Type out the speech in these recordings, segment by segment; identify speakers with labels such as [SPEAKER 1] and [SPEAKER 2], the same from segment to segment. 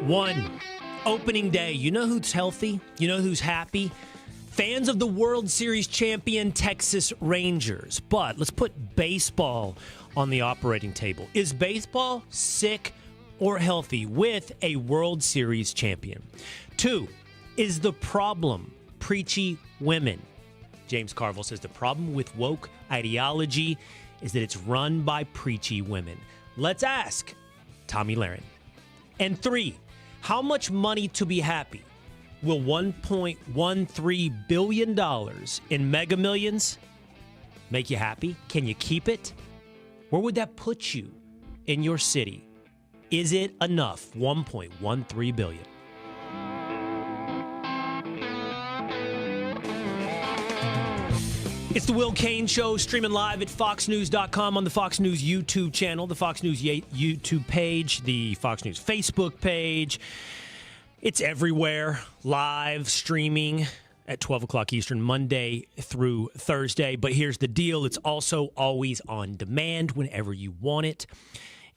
[SPEAKER 1] One, opening day. You know who's healthy? You know who's happy? Fans of the World Series champion Texas Rangers. But let's put baseball on the operating table. Is baseball sick or healthy with a World Series champion? Two, is the problem preachy women? James Carville says the problem with woke ideology is that it's run by preachy women. Let's ask Tomi Lahren. And three, how much money to be happy? Will $1.13 billion in Mega Millions make you happy? Can you keep it? Where would that put you in your city? Is it enough? $1.13 billion. It's the Will Cain Show, streaming live at foxnews.com on the Fox News YouTube channel, the Fox News YouTube page, the Fox News Facebook page. It's everywhere, live streaming at 12 o'clock Eastern, Monday through Thursday. But here's the deal. It's also always on demand whenever you want it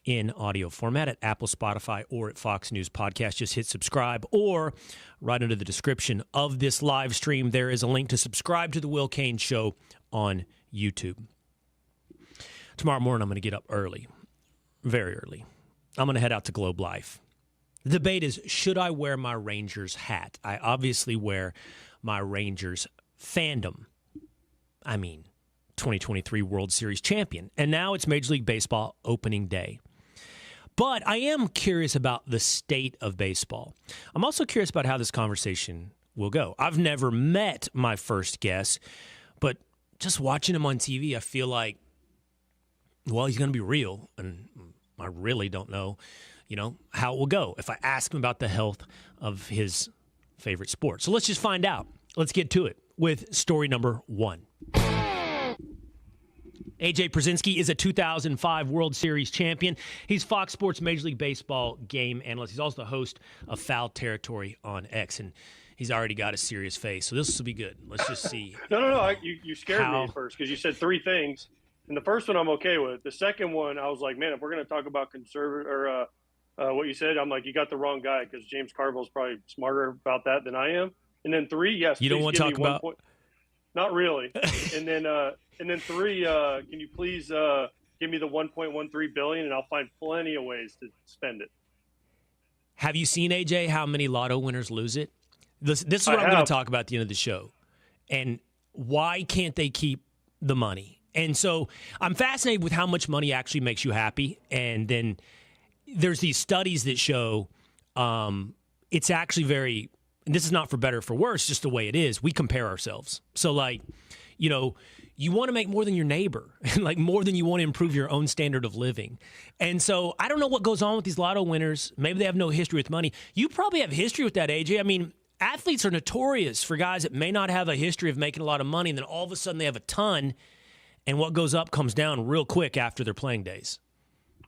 [SPEAKER 1] in audio format at Apple, Spotify, or at Fox News Podcast. Just hit subscribe, or right under the description of this live stream, there is a link to subscribe to the Will Cain Show on YouTube. Tomorrow morning, I'm going to get up early, very early. I'm going to head out to Globe Life. The debate is, should I wear my Rangers hat? I obviously wear my Rangers fandom. I mean, 2023 World Series champion. And now it's Major League Baseball opening day. But I am curious about the state of baseball. I'm also curious about how this conversation will go. I've never met my first guest, but just watching him on TV, I feel like, well, he's going to be real. And I really don't know, how it will go if I ask him about the health of his favorite sport. So let's just find out. Let's get to it with story number one. A.J. Pierzynski is a 2005 World Series champion. He's Fox Sports Major League Baseball game analyst. He's also the host of Foul Territory on X, and he's already got a serious face. So this will be good. Let's just see.
[SPEAKER 2] No. You scared me at first because you said three things. And the first one I'm okay with. The second one, I was like, man, if we're going to talk about conservative or what you said, I'm like, you got the wrong guy because James Carville is probably smarter about that than I am. And then three, yes.
[SPEAKER 1] You don't want to talk about
[SPEAKER 2] Not really. And then three, can you please give me the $1.13 billion, and I'll find plenty of ways to spend it.
[SPEAKER 1] Have you seen, AJ, how many lotto winners lose it? This is what I'm going to talk about at the end of the show. And why can't they keep the money? And so I'm fascinated with how much money actually makes you happy. And then there's these studies that show it's actually very, and this is not for better or for worse, just the way it is. We compare ourselves. So you want to make more than your neighbor, like more than you want to improve your own standard of living. And so I don't know what goes on with these lotto winners. Maybe they have no history with money. You probably have history with that, AJ. I mean, athletes are notorious for guys that may not have a history of making a lot of money, and then all of a sudden they have a ton, and what goes up comes down real quick after their playing days.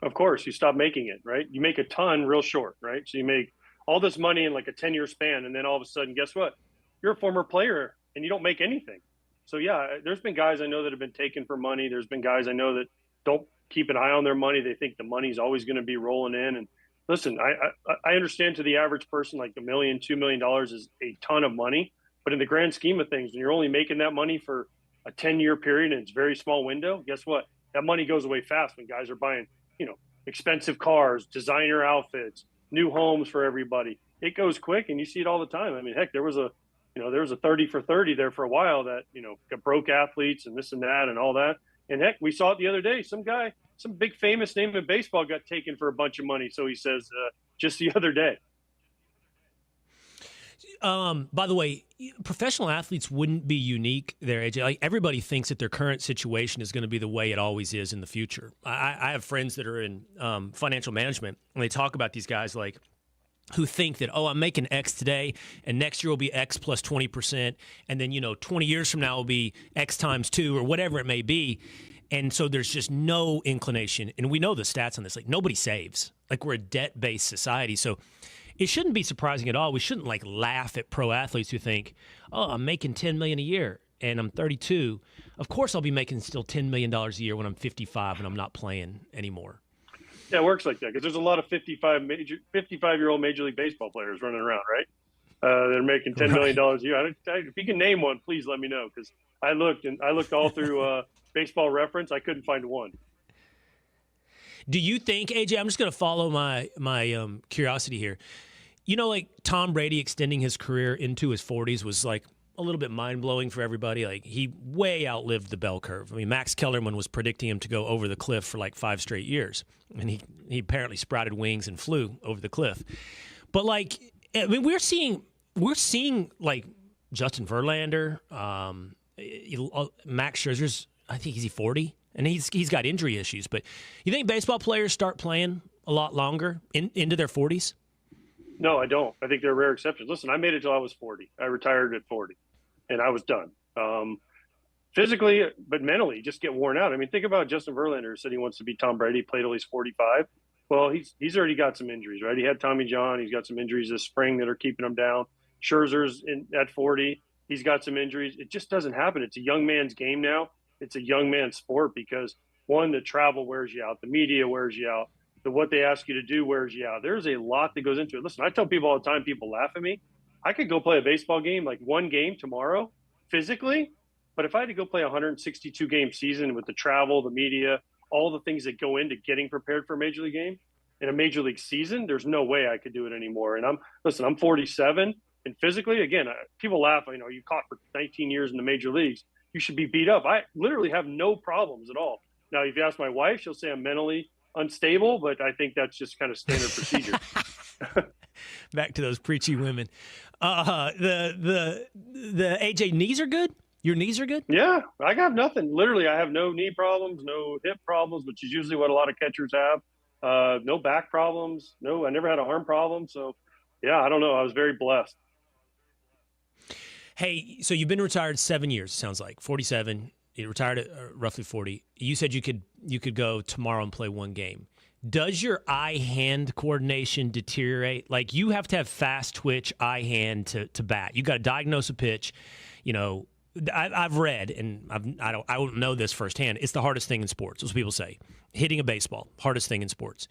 [SPEAKER 2] Of course, you stop making it, right? You make a ton real short, right? So you make all this money in like a 10-year span, and then all of a sudden, guess what? You're a former player, and you don't make anything. So, yeah, there's been guys I know that have been taken for money. There's been guys I know that don't keep an eye on their money. They think the money's always going to be rolling in. And listen, I understand to the average person, like $1 million, $2 million is a ton of money. But in the grand scheme of things, when you're only making that money for a 10-year period and it's a very small window, guess what? That money goes away fast when guys are buying, expensive cars, designer outfits, new homes for everybody. It goes quick, and you see it all the time. I mean, heck, there was a 30 for 30 there for a while that, got broke athletes and this and that and all that. And heck, we saw it the other day. Some big famous name in baseball got taken for a bunch of money. So he says just the other day.
[SPEAKER 1] By the way, professional athletes wouldn't be unique there, AJ. Like, everybody thinks that their current situation is going to be the way it always is in the future. I have friends that are in financial management, and they talk about these guys like who think that, I'm making X today, and next year will be X plus 20%, and then, 20 years from now will be X times 2 or whatever it may be. And so there's just no inclination. And we know the stats on this. Like, nobody saves. Like, we're a debt-based society. So it shouldn't be surprising at all. We shouldn't laugh at pro athletes who think, I'm making $10 million a year and I'm 32. Of course I'll be making still $10 million a year when I'm 55 and I'm not playing anymore.
[SPEAKER 2] Yeah, it works like that because there's a lot of 55-year-old Major League Baseball players running around, right? They're making $10 million a year. If you can name one, please let me know because I looked all through Baseball Reference. I couldn't find one.
[SPEAKER 1] Do you think, AJ? I'm just going to follow my curiosity here. You know, like Tom Brady extending his career into his 40s was like a little bit mind-blowing for everybody. Like, he way outlived the bell curve. I mean, Max Kellerman was predicting him to go over the cliff for like 5 straight years, and he apparently sprouted wings and flew over the cliff. But like, I mean, we're seeing like Justin Verlander, Max Scherzer's. I think he's 40, and he's got injury issues. But you think baseball players start playing a lot longer into their 40s?
[SPEAKER 2] No, I don't. I think there are rare exceptions. Listen, I made it till I was 40. I retired at 40, and I was done. Physically, but mentally, just get worn out. I mean, think about Justin Verlander who said he wants to be Tom Brady, played till he's 45. Well, he's already got some injuries, right? He had Tommy John. He's got some injuries this spring that are keeping him down. Scherzer's at 40. He's got some injuries. It just doesn't happen. It's a young man's game now. It's a young man's sport because, one, the travel wears you out. The media wears you out. What they ask you to do wears you out. There's a lot that goes into it. Listen, I tell people all the time, people laugh at me. I could go play a baseball game, like one game tomorrow, physically. But if I had to go play a 162-game season with the travel, the media, all the things that go into getting prepared for a major league game in a major league season, there's no way I could do it anymore. And I'm 47, and physically, again, people laugh. You know, you caught for 19 years in the major leagues. You should be beat up. I literally have no problems at all. Now, if you ask my wife, she'll say I'm mentally unstable, but I think that's just kind of standard procedure.
[SPEAKER 1] Back to those preachy women. The AJ, knees are good? Your knees are good?
[SPEAKER 2] Yeah, I got nothing. Literally, I have no knee problems, no hip problems, which is usually what a lot of catchers have. No back problems. No, I never had a arm problem. So, yeah, I don't know. I was very blessed.
[SPEAKER 1] Hey, so you've been retired 7 years, it sounds like, 47. You retired at roughly 40. You said you could go tomorrow and play one game. Does your eye-hand coordination deteriorate? Like, you have to have fast twitch eye-hand to bat. You got to diagnose a pitch. You know, I've read, and I don't know this firsthand. It's the hardest thing in sports. That's what people say. Hitting a baseball, hardest thing in sports.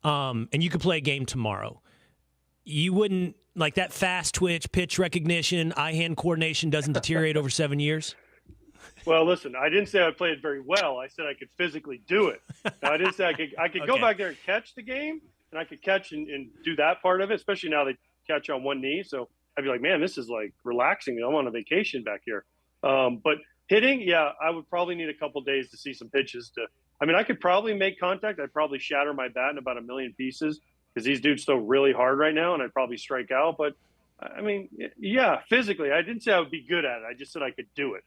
[SPEAKER 1] And you could play a game tomorrow. You wouldn't, like, that fast twitch, pitch recognition, eye-hand coordination doesn't deteriorate over 7 years?
[SPEAKER 2] Well, listen, I didn't say I played it very well. I said I could physically do it. Now, I didn't say I could go back there and catch the game, and I could catch and do that part of it, especially now they catch on one knee. So I'd be like, man, this is like relaxing. I'm on a vacation back here. But hitting, yeah, I would probably need a couple days to see some pitches. I could probably make contact. I'd probably shatter my bat in about 1 million pieces because these dudes throw really hard right now, and I'd probably strike out. But, I mean, yeah, physically, I didn't say I would be good at it. I just said I could do it.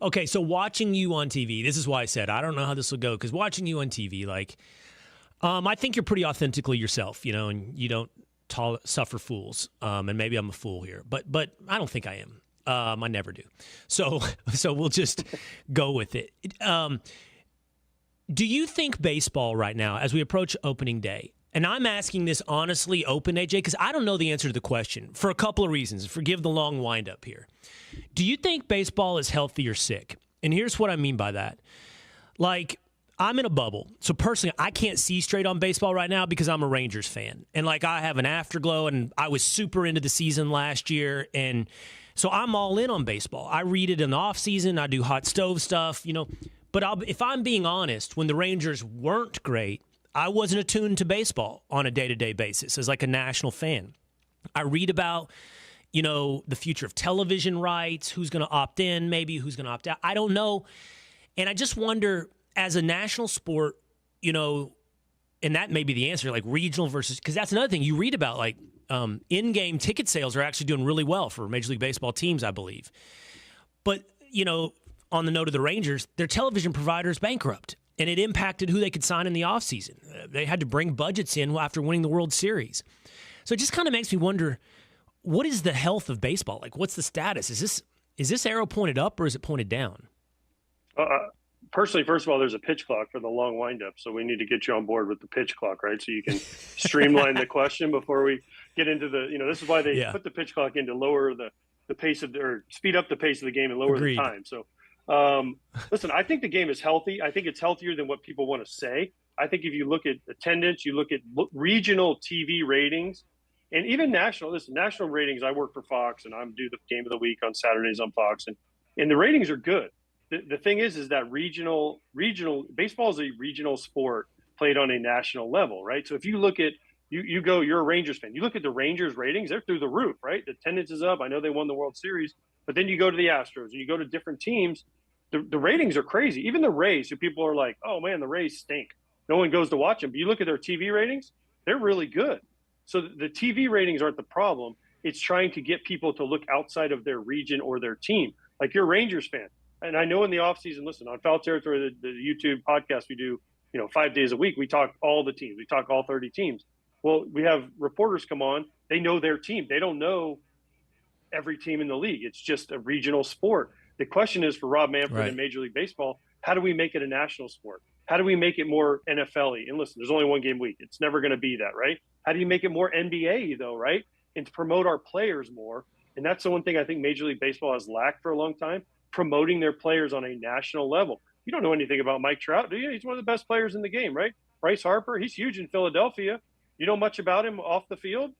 [SPEAKER 1] Okay, so watching you on TV, this is why I said I don't know how this will go, because watching you on TV, like, I think you're pretty authentically yourself, you know, and you don't suffer fools. And maybe I'm a fool here, but I don't think I am. I never do. So we'll just go with it. Do you think baseball right now, as we approach opening day, and I'm asking this honestly open, AJ, because I don't know the answer to the question for a couple of reasons. Forgive the long wind-up here. Do you think baseball is healthy or sick? And here's what I mean by that. Like, I'm in a bubble. So personally, I can't see straight on baseball right now because I'm a Rangers fan. And, like, I have an afterglow, and I was super into the season last year. And so I'm all in on baseball. I read it in the offseason. I do hot stove stuff, you know. But if I'm being honest, when the Rangers weren't great, I wasn't attuned to baseball on a day-to-day basis as like a national fan. I read about, you know, the future of television rights, who's going to opt in, maybe who's going to opt out. I don't know. And I just wonder, as a national sport, you know, and that may be the answer, like regional versus, because that's another thing you read about, like in-game ticket sales are actually doing really well for Major League Baseball teams, I believe. But, you know, on the note of the Rangers, their television provider is bankrupt. And it impacted who they could sign in the offseason. They had to bring budgets in after winning the World Series. So it just kind of makes me wonder, what is the health of baseball? Like, what's the status? Is this arrow pointed up or is it pointed down?
[SPEAKER 2] Personally, first of all, there's a pitch clock for the long windup, so we need to get you on board with the pitch clock, right? So you can streamline the question before we get into the, you know, this is why they put the pitch clock in to lower the pace of, or speed up the pace of the game and lower the time. So Listen, I think the game is healthy. I think it's healthier than what people want to say. I think if you look at attendance, you look at regional TV ratings, and even national. Listen, national ratings. I work for Fox, and I'm do the game of the week on Saturdays on Fox, and the ratings are good. The thing is that regional baseball is a regional sport played on a national level, right? So if you look at you're a Rangers fan. You look at the Rangers ratings; they're through the roof, right? The attendance is up. I know they won the World Series, but then you go to the Astros and you go to different teams. The ratings are crazy. Even the Rays, who people are like, oh man, the Rays stink. No one goes to watch them. But you look at their TV ratings, they're really good. So the TV ratings aren't the problem. It's trying to get people to look outside of their region or their team. Like you're a Rangers fan. And I know in the offseason, listen, on Foul Territory, the YouTube podcast we do, 5 days a week, we talk all the teams. We talk all 30 teams. Well, we have reporters come on. They know their team. They don't know every team in the league. It's just a regional sport. The question is for Rob Manfred and Major League Baseball, how do we make it a national sport? How do we make it more NFL-y? And listen, there's only one game week. It's never going to be that, right? How do you make it more NBA, though, right? And to promote our players more. And that's the one thing I think Major League Baseball has lacked for a long time, promoting their players on a national level. You don't know anything about Mike Trout, do you? He's one of the best players in the game, right? Bryce Harper, he's huge in Philadelphia. You know much about him off the field,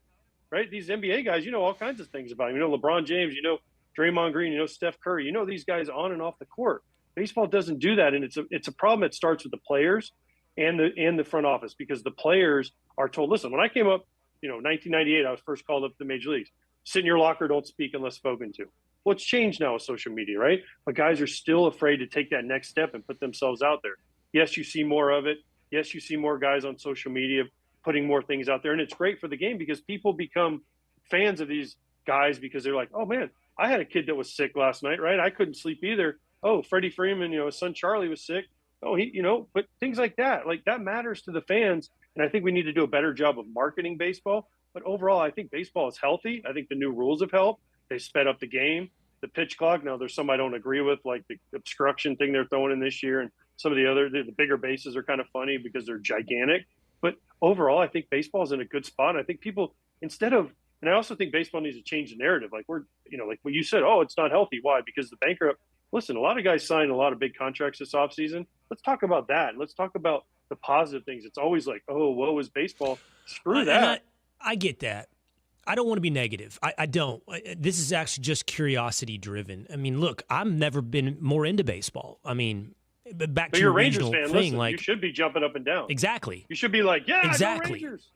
[SPEAKER 2] right? These NBA guys, you know all kinds of things about him. You know LeBron James, you know Draymond Green, you know Steph Curry, you know these guys on and off the court. Baseball doesn't do that, and it's a problem that starts with the players and the front office, because the players are told, listen, when I came up, 1998, I was first called up to the major leagues. Sit in your locker, don't speak unless spoken to. Well, it's changed now with social media, right? But guys are still afraid to take that next step and put themselves out there. Yes, you see more of it. Yes, you see more guys on social media putting more things out there, and it's great for the game because people become fans of these guys because they're like, oh man, I had a kid that was sick last night, right? I couldn't sleep either. Oh, Freddie Freeman, his son Charlie was sick. Oh, but things like that matters to the fans. And I think we need to do a better job of marketing baseball. But overall, I think baseball is healthy. I think the new rules have helped. They sped up the game, the pitch clock. Now, there's some I don't agree with, like the obstruction thing they're throwing in this year. And some of the bigger bases are kind of funny because they're gigantic. But overall, I think baseball is in a good spot. I think people, and I also think baseball needs to change the narrative. Like like what you said, oh, it's not healthy. Why? Because the banker, listen, a lot of guys signed a lot of big contracts this offseason. Let's talk about that. And let's talk about the positive things. It's always like, oh, woe is baseball. Screw that.
[SPEAKER 1] I get that. I don't want to be negative. I don't. This is actually just curiosity driven. I mean, look, I've never been more into baseball. I mean, back to
[SPEAKER 2] your
[SPEAKER 1] regional
[SPEAKER 2] Rangers fan,
[SPEAKER 1] thing,
[SPEAKER 2] listen,
[SPEAKER 1] like
[SPEAKER 2] you should be jumping up and down.
[SPEAKER 1] Exactly.
[SPEAKER 2] You should be like, yeah,
[SPEAKER 1] exactly.
[SPEAKER 2] Go Rangers.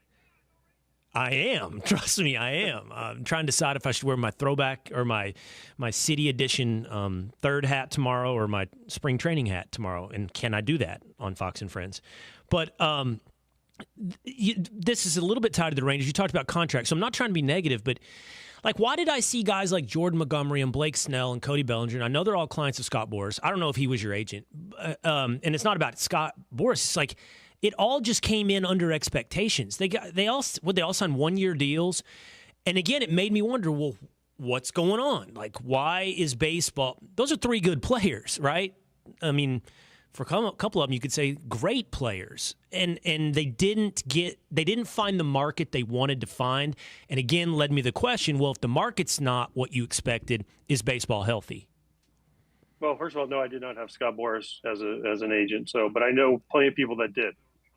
[SPEAKER 1] I am. Trust me, I am. I'm trying to decide if I should wear my throwback or my City Edition third hat tomorrow or my spring training hat tomorrow, and can I do that on Fox and Friends? But this is a little bit tied to the Rangers. You talked about contracts, so I'm not trying to be negative, but like, why did I see guys like Jordan Montgomery and Blake Snell and Cody Bellinger? And I know they're all clients of Scott Boras. I don't know if he was your agent, and it's not about Scott Boras. It's like, it all just came in under expectations. They all signed 1-year deals, and again, it made me wonder, well, what's going on? Like, why is baseball? Those are 3 good players, right? I mean, for a couple of them, you could say great players, and they didn't find the market they wanted to find, and again, led me to the question: well, if the market's not what you expected, is baseball healthy?
[SPEAKER 2] Well, first of all, no, I did not have Scott Boras as an agent. But I know plenty of people that did.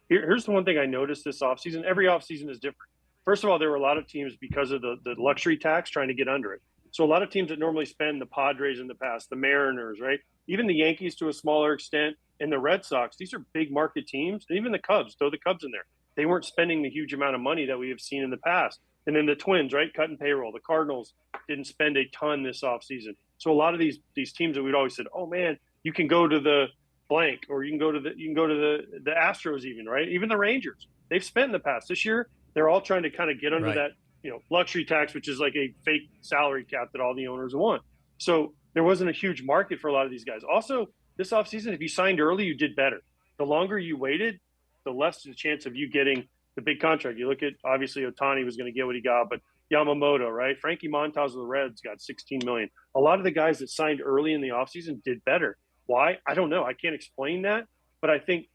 [SPEAKER 2] Here's the one thing I noticed this offseason. Every offseason is different. First of all, there were a lot of teams because of the luxury tax trying to get under it. So a lot of teams that normally spend, the Padres in the past, the Mariners, right? Even the Yankees to a smaller extent, and the Red Sox, these are big market teams. And even the Cubs, throw the Cubs in there. They weren't spending the huge amount of money that we have seen in the past. And then the Twins, right, cutting payroll. The Cardinals didn't spend a ton this offseason. So a lot of these teams that we'd always said, oh man, you can go to the blank, or you can go to the Astros even, right? Even the Rangers, they've spent in the past. This year, they're all trying to kind of get under that, luxury tax, which is like a fake salary cap that all the owners want. So there wasn't a huge market for a lot of these guys. Also, this offseason, if you signed early, you did better. The longer you waited, the less the chance of you getting the big contract. You look at, obviously, Ohtani was going to get what he got, but Yamamoto, right? Frankie Montas of the Reds got $16 million. A lot of the guys that signed early in the offseason did better. Why? I don't know. I can't explain that. But I think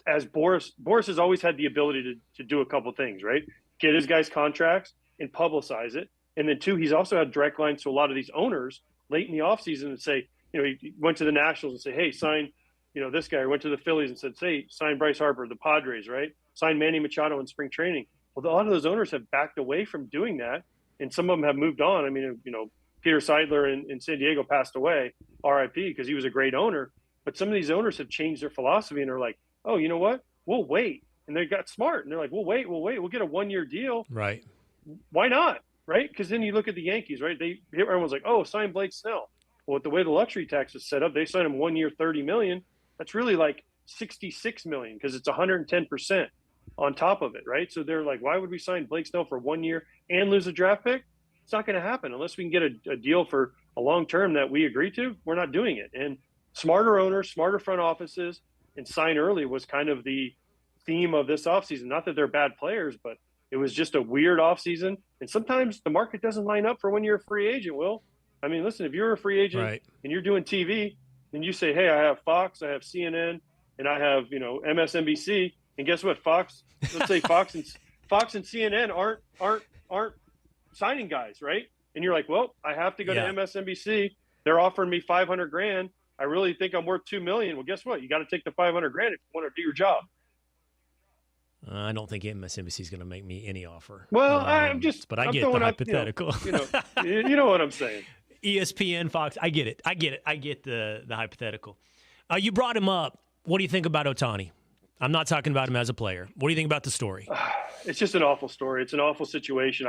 [SPEAKER 2] as Boras has always had the ability to do a couple things, right? Get his guys contracts and publicize it. And then 2, he's also had direct lines to a lot of these owners late in the offseason and say, he went to the Nationals and said, hey, sign, this guy. Or went to the Phillies and said, hey, sign Bryce Harper, the Padres, right? Sign Manny Machado in spring training. Well, a lot of those owners have backed away from doing that, and some of them have moved on. I mean, Peter Seidler in San Diego passed away, RIP, because he was a great owner. But some of these owners have changed their philosophy and are like, oh, you know what? We'll wait. And they got smart. And they're like, we'll wait. We'll get a 1-year deal.
[SPEAKER 1] Right.
[SPEAKER 2] Why not? Right? Because then you look at the Yankees, right? Everyone's like, oh, sign Blake Snell. Well, with the way the luxury tax is set up, they sign him 1 year, $30 million. That's really like $66 million because it's 110% on top of it, right? So they're like, why would we sign Blake Snell for 1 year and lose a draft pick? It's not going to happen unless we can get a deal for a long term that we agree to. We're not doing it. And smarter owners, smarter front offices, and sign early was kind of the theme of this offseason. Not that they're bad players, but it was just a weird offseason. And sometimes the market doesn't line up for when you're a free agent, Will. I mean, listen, if you're a free agent
[SPEAKER 1] right.
[SPEAKER 2] and you're doing TV and you say, hey, I have Fox, I have CNN, and I have, MSNBC. And guess what? Fox, let's say Fox and CNN aren't signing guys, right? And you're like, well, I have to go to MSNBC. They're offering me $500,000. I really think I'm worth $2 million. Well, guess what? You got to take the $500,000 if you want to do your job.
[SPEAKER 1] I don't think MSNBC is going to make me any offer.
[SPEAKER 2] Well,
[SPEAKER 1] but I get the hypothetical.
[SPEAKER 2] You know what I'm saying.
[SPEAKER 1] ESPN, Fox, I get it. I get the hypothetical. You brought him up. What do you think about Ohtani? I'm not talking about him as a player. What do you think about the story?
[SPEAKER 2] It's just an awful story. It's an awful situation.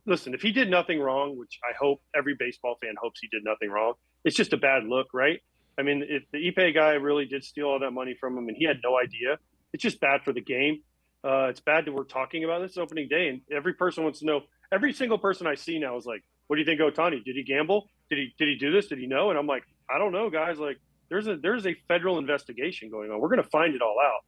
[SPEAKER 2] Listen, if he did nothing wrong, which I hope every baseball fan hopes he did nothing wrong, it's just a bad look, right? I mean, if the Ippei guy really did steal all that money from him and he had no idea, it's just bad for the game. It's bad that we're talking about this opening day, and every person wants to know. Every single person I see now is like, what do you think of Ohtani? Did he gamble? Did he do this? Did he know? And I'm like, I don't know, guys. Like, there's a federal investigation going on. We're going to find it all out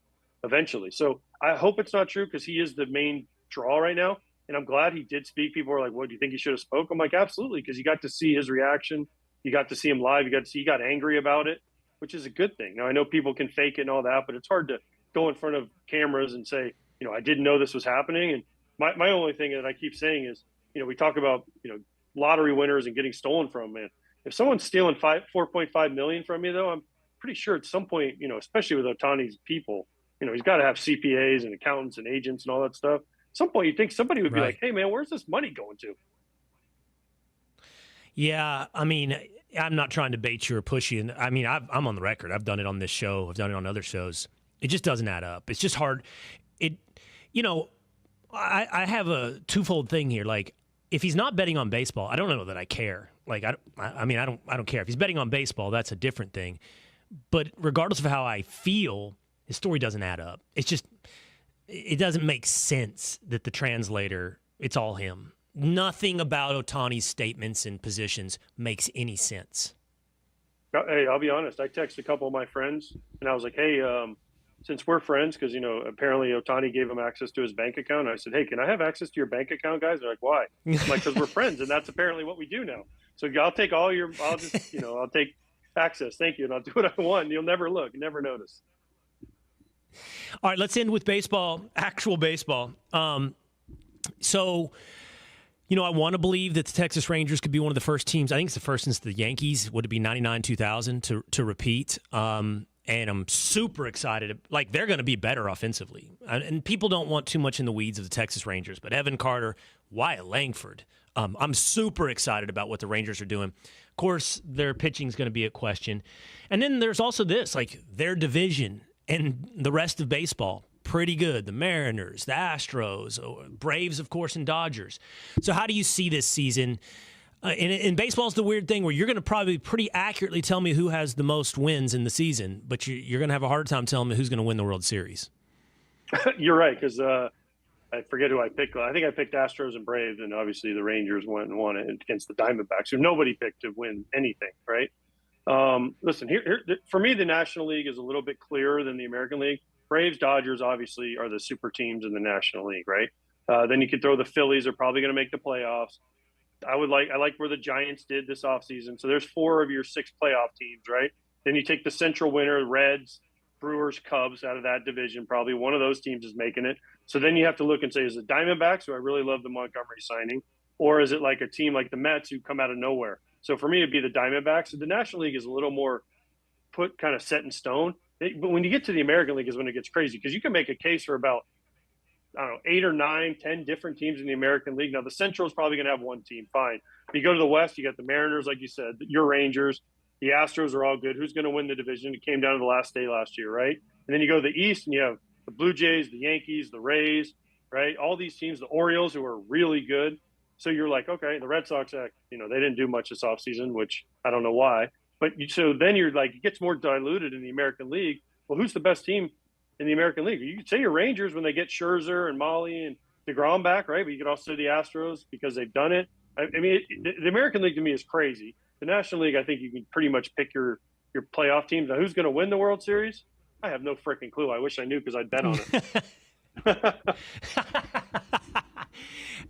[SPEAKER 2] eventually. So I hope it's not true because he is the main draw right now. And I'm glad he did speak. People are like, what, do you think he should have spoke? I'm like, absolutely, because you got to see his reaction. You got to see him live. You got to see he got angry about it, which is a good thing. Now, I know people can fake it and all that, but it's hard to go in front of cameras and say, I didn't know this was happening. And my only thing that I keep saying is, we talk about, lottery winners and getting stolen from, man. If someone's stealing $4.5 million from you, though, I'm pretty sure at some point, especially with Ohtani's people, he's got to have CPAs and accountants and agents and all that stuff. At some point, you think somebody would be like, hey, man, where's this money going to?
[SPEAKER 1] Yeah, I mean, I'm not trying to bait you or push you. I mean, I'm on the record. I've done it on this show. I've done it on other shows. It just doesn't add up. It's just hard. I have a twofold thing here. Like, if he's not betting on baseball, I don't know that I care. Like, I don't care. If he's betting on baseball, that's a different thing. But regardless of how I feel, his story doesn't add up. It's just, it doesn't make sense that the translator, it's all him. Nothing about Ohtani's statements and positions makes any sense.
[SPEAKER 2] Hey, I'll be honest. I texted a couple of my friends, and I was like, hey, since we're friends, because, apparently Ohtani gave him access to his bank account. I said, hey, can I have access to your bank account, guys? They're like, why? I'm like, because we're friends, and that's apparently what we do now. So I'll take I'll take access. Thank you. And I'll do what I want. You'll never look, never notice.
[SPEAKER 1] All right, let's end with baseball, actual baseball. So, I want to believe that the Texas Rangers could be one of the first teams. I think it's the first since the Yankees. Would it be 99, 2000 to repeat? And I'm super excited. Like, they're going to be better offensively. And people don't want too much in the weeds of the Texas Rangers. But Evan Carter, Wyatt Langford, I'm super excited about what the Rangers are doing. Of course, their pitching is going to be a question. And then there's also this, like, their division and the rest of baseball, pretty good. The Mariners, the Astros, Braves, of course, and Dodgers. So how do you see this season? In baseball, it's the weird thing where you're going to probably pretty accurately tell me who has the most wins in the season, but you're going to have a hard time telling me who's going to win the World Series.
[SPEAKER 2] You're right, because I forget who I picked. I think I picked Astros and Braves, and obviously the Rangers went and won it against the Diamondbacks, who nobody picked to win anything, right? Listen, here for me, the National League is a little bit clearer than the American League. Braves, Dodgers, obviously, are the super teams in the National League, right? Then you could throw the Phillies are probably going to make the playoffs. I like where the Giants did this offseason. So there's 4 of your 6 playoff teams, right? Then you take the Central winner, Reds, Brewers, Cubs out of that division. Probably one of those teams is making it. So then you have to look and say, is it Diamondbacks, who I really love the Montgomery signing, or is it like a team like the Mets who come out of nowhere? So for me, it'd be the Diamondbacks. So the National League is a little more kind of set in stone. But when you get to the American League is when it gets crazy, because you can make a case for about, I don't know, 8 or 9, 10 different teams in the American League. Now, the Central is probably going to have one team, fine. If you go to the West, you got the Mariners, like you said, your Rangers, the Astros are all good. Who's going to win the division? It came down to the last day last year, right? And then you go to the East, and you have the Blue Jays, the Yankees, the Rays, right? All these teams, the Orioles, who are really good. So you're like, okay, the Red Sox, they didn't do much this offseason, which I don't know why. But so then you're like, it gets more diluted in the American League. Well, who's the best team in the American League? You could say your Rangers when they get Scherzer and Molly and DeGrom back, right? But you could also say the Astros because they've done it. I mean, the American League to me is crazy. The National League, I think you can pretty much pick your playoff teams. Now, who's going to win the World Series? I have no freaking clue. I wish I knew because I'd bet on it.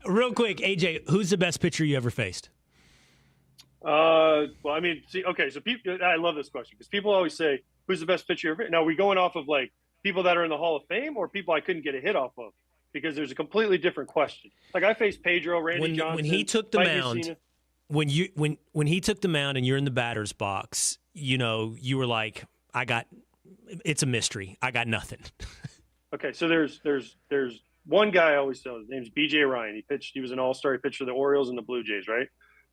[SPEAKER 1] Real quick, AJ, who's the best pitcher you ever faced?
[SPEAKER 2] Well, I mean, so I love this question because people always say, who's the best pitcher you ever faced? Now, are we going off of like people that are in the Hall of Fame or people I couldn't get a hit off of? Because there's a completely different question. Like I faced Pedro, Randy Johnson.
[SPEAKER 1] When he took the mound, when he took the mound and you're in the batter's box, you were like, it's a mystery. I got nothing. Okay, so there's one guy I always tell. His name's B.J. Ryan. He was an All-Star. He pitched for the Orioles and the Blue Jays, right?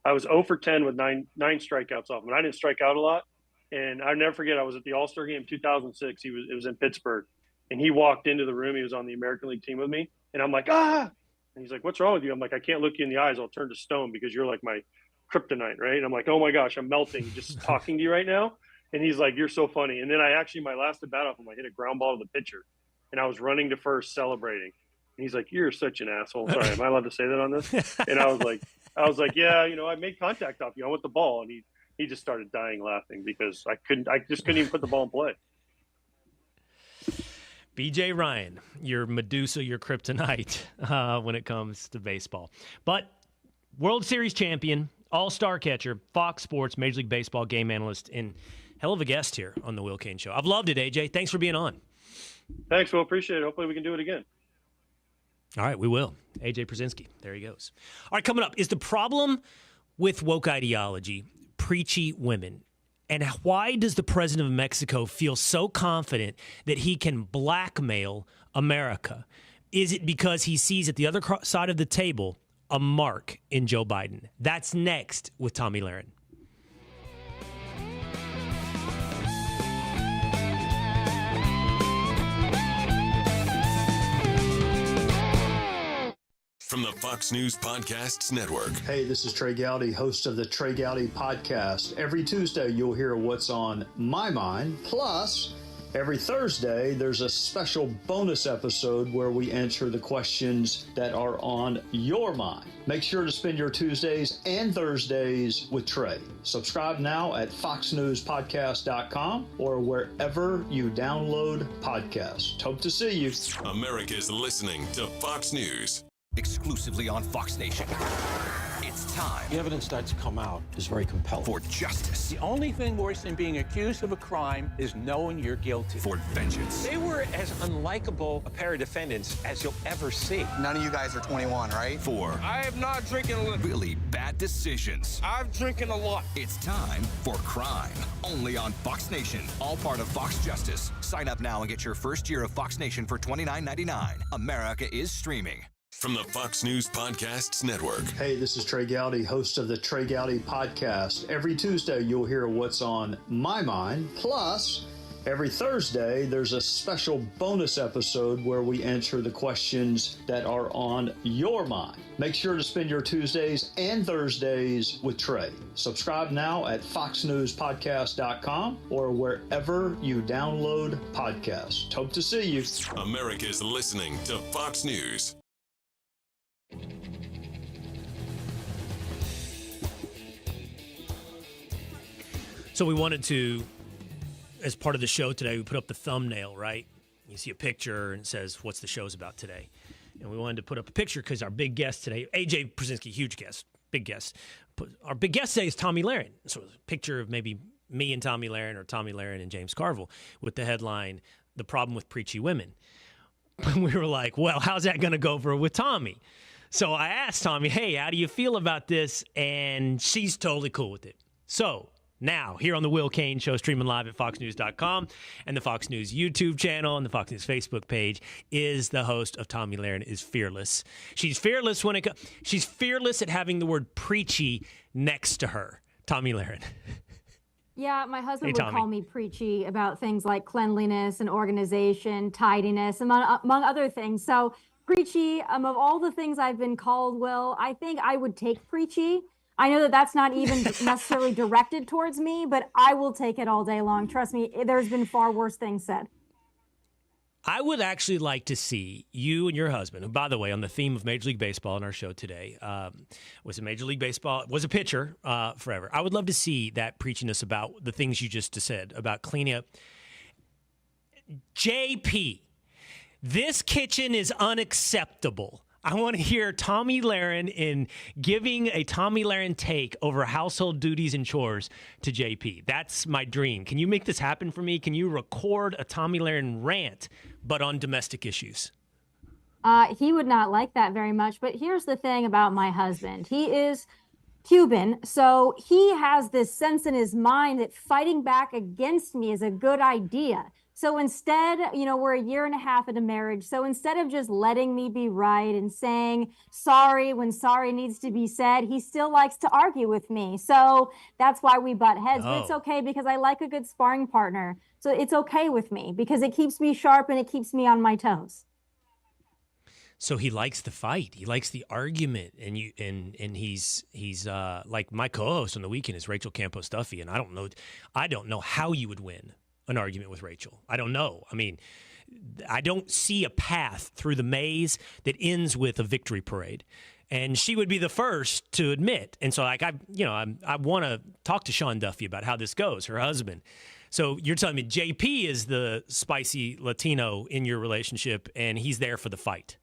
[SPEAKER 1] I was 0 for 10 with nine strikeouts off him. And I didn't strike out a lot. And I'll never forget, I was at the All-Star game 2006. It was in Pittsburgh. And he walked into the room. He was on the American League team with me. And I'm like, ah! And he's like, what's wrong with you? I'm like, I can't look you in the eyes. I'll turn to stone because you're like my kryptonite, right? And I'm like, oh my gosh, I'm melting just talking to you right now. And he's like, you're so funny. And then my last at bat off him, I hit a ground ball to the pitcher. And I was running to first celebrating. And he's like, you're such an asshole. Sorry, am I allowed to say that on this? And I was like, yeah, I made contact off you. I want the ball. And he just started dying laughing because I just couldn't even put the ball in play. B.J. Ryan, your Medusa, your kryptonite when it comes to baseball. But World Series champion, All-Star catcher, Fox Sports, Major League Baseball game analyst, and hell of a guest here on the Will Cain Show. I've loved it, AJ. Thanks for being on.
[SPEAKER 2] Thanks, Will. Appreciate it. Hopefully we can do it again.
[SPEAKER 1] All right, we will. AJ Pierzynski, there he goes. All right, coming up, is the problem with woke ideology preachy women? And why does the president of Mexico feel so confident that he can blackmail America? Is it because he sees at the other side of the table a mark in Joe Biden? That's next with Tomi Lahren.
[SPEAKER 3] From the Fox News Podcasts Network.
[SPEAKER 4] Hey, this is Trey Gowdy, host of the Trey Gowdy Podcast. Every Tuesday, you'll hear what's on my mind. Plus, every Thursday, there's a special bonus episode where we answer the questions that are on your mind. Make sure to spend your Tuesdays and Thursdays with Trey. Subscribe now at foxnewspodcast.com or wherever you download podcasts. Hope to see you.
[SPEAKER 3] America's listening to Fox News.
[SPEAKER 5] Exclusively on Fox Nation. It's time.
[SPEAKER 6] The evidence that's come out is very compelling.
[SPEAKER 5] For justice.
[SPEAKER 6] The only thing worse than being accused of a crime is knowing you're guilty.
[SPEAKER 5] For vengeance.
[SPEAKER 7] They were as unlikable a pair of defendants as you'll ever see.
[SPEAKER 8] None of you guys are 21, right?
[SPEAKER 5] For
[SPEAKER 7] I am not drinking a little.
[SPEAKER 5] Really bad decisions.
[SPEAKER 7] I'm drinking a lot.
[SPEAKER 5] It's time for crime. Only on Fox Nation. All part of Fox Justice. Sign up now and get your first year of Fox Nation for $29.99. America is streaming.
[SPEAKER 3] From the Fox News Podcasts Network.
[SPEAKER 4] Hey, this is Trey Gowdy, host of the Trey Gowdy Podcast. Every Tuesday, you'll hear what's on my mind. Plus, every Thursday, there's a special bonus episode where we answer the questions that are on your mind. Make sure to spend your Tuesdays and Thursdays with Trey. Subscribe now at foxnewspodcast.com or wherever you download podcasts. Hope to see you.
[SPEAKER 3] America's listening to Fox News.
[SPEAKER 1] So we wanted to, as part of the show today, we put up the thumbnail, right? You see a picture and it says, what's the show's about today? And we wanted to put up a picture because our big guest today, AJ Pierzynski, huge guest, big guest. Our big guest today is Tomi Lahren. So a picture of maybe me and Tomi Lahren or Tomi Lahren and James Carville with the headline, The Problem with Preachy Women. We were like, well, how's that going to go over with Tommy? So I asked Tomi, hey, how do you feel about this? And she's totally cool with it. So now, here on the Will Cain Show, streaming live at foxnews.com and the Fox News YouTube channel and the Fox News Facebook page, is the host of Tomi Lahren Is Fearless. She's fearless she's fearless at having the word preachy next to her. Tomi Lahren.
[SPEAKER 9] Yeah, my husband
[SPEAKER 1] Hey,
[SPEAKER 9] would
[SPEAKER 1] Tomi.
[SPEAKER 9] call me preachy about things like cleanliness and organization, tidiness, among other things. So preachy, of all the things I've been called, Will, I think I would take preachy. I know that that's not even necessarily directed towards me, but I will take it all day long. Trust me, there's been far worse things said.
[SPEAKER 1] I would actually like to see you and your husband, who, by the way, on the theme of Major League Baseball in our show today, was a Major League Baseball, was a pitcher forever. I would love to see that preachiness about the things you just said, about cleaning up. JP, this kitchen is unacceptable. I want to hear Tomi Lahren in giving a Tomi Lahren take over household duties and chores to JP. That's my dream. Can you make this happen for me? Can you record a Tomi Lahren rant, but on domestic issues?
[SPEAKER 9] He would not like that very much. But here's the thing about my husband. He is Cuban, so he has this sense in his mind that fighting back against me is a good idea. So instead, we're a year and a half into marriage. So instead of just letting me be right and saying sorry when sorry needs to be said, he still likes to argue with me. So that's why we butt heads. But it's okay because I like a good sparring partner. So it's okay with me because it keeps me sharp and it keeps me on my toes.
[SPEAKER 1] So he likes the fight. He likes the argument, and he's like my co-host on the weekend is Rachel Campos Duffy, and I don't know how you would win an argument with Rachel. I don't know. I mean, I don't see a path through the maze that ends with a victory parade. And she would be the first to admit. And so, like, I want to talk to Sean Duffy about how this goes, her husband. So you're telling me JP is the spicy Latino in your relationship, and he's there for the fight.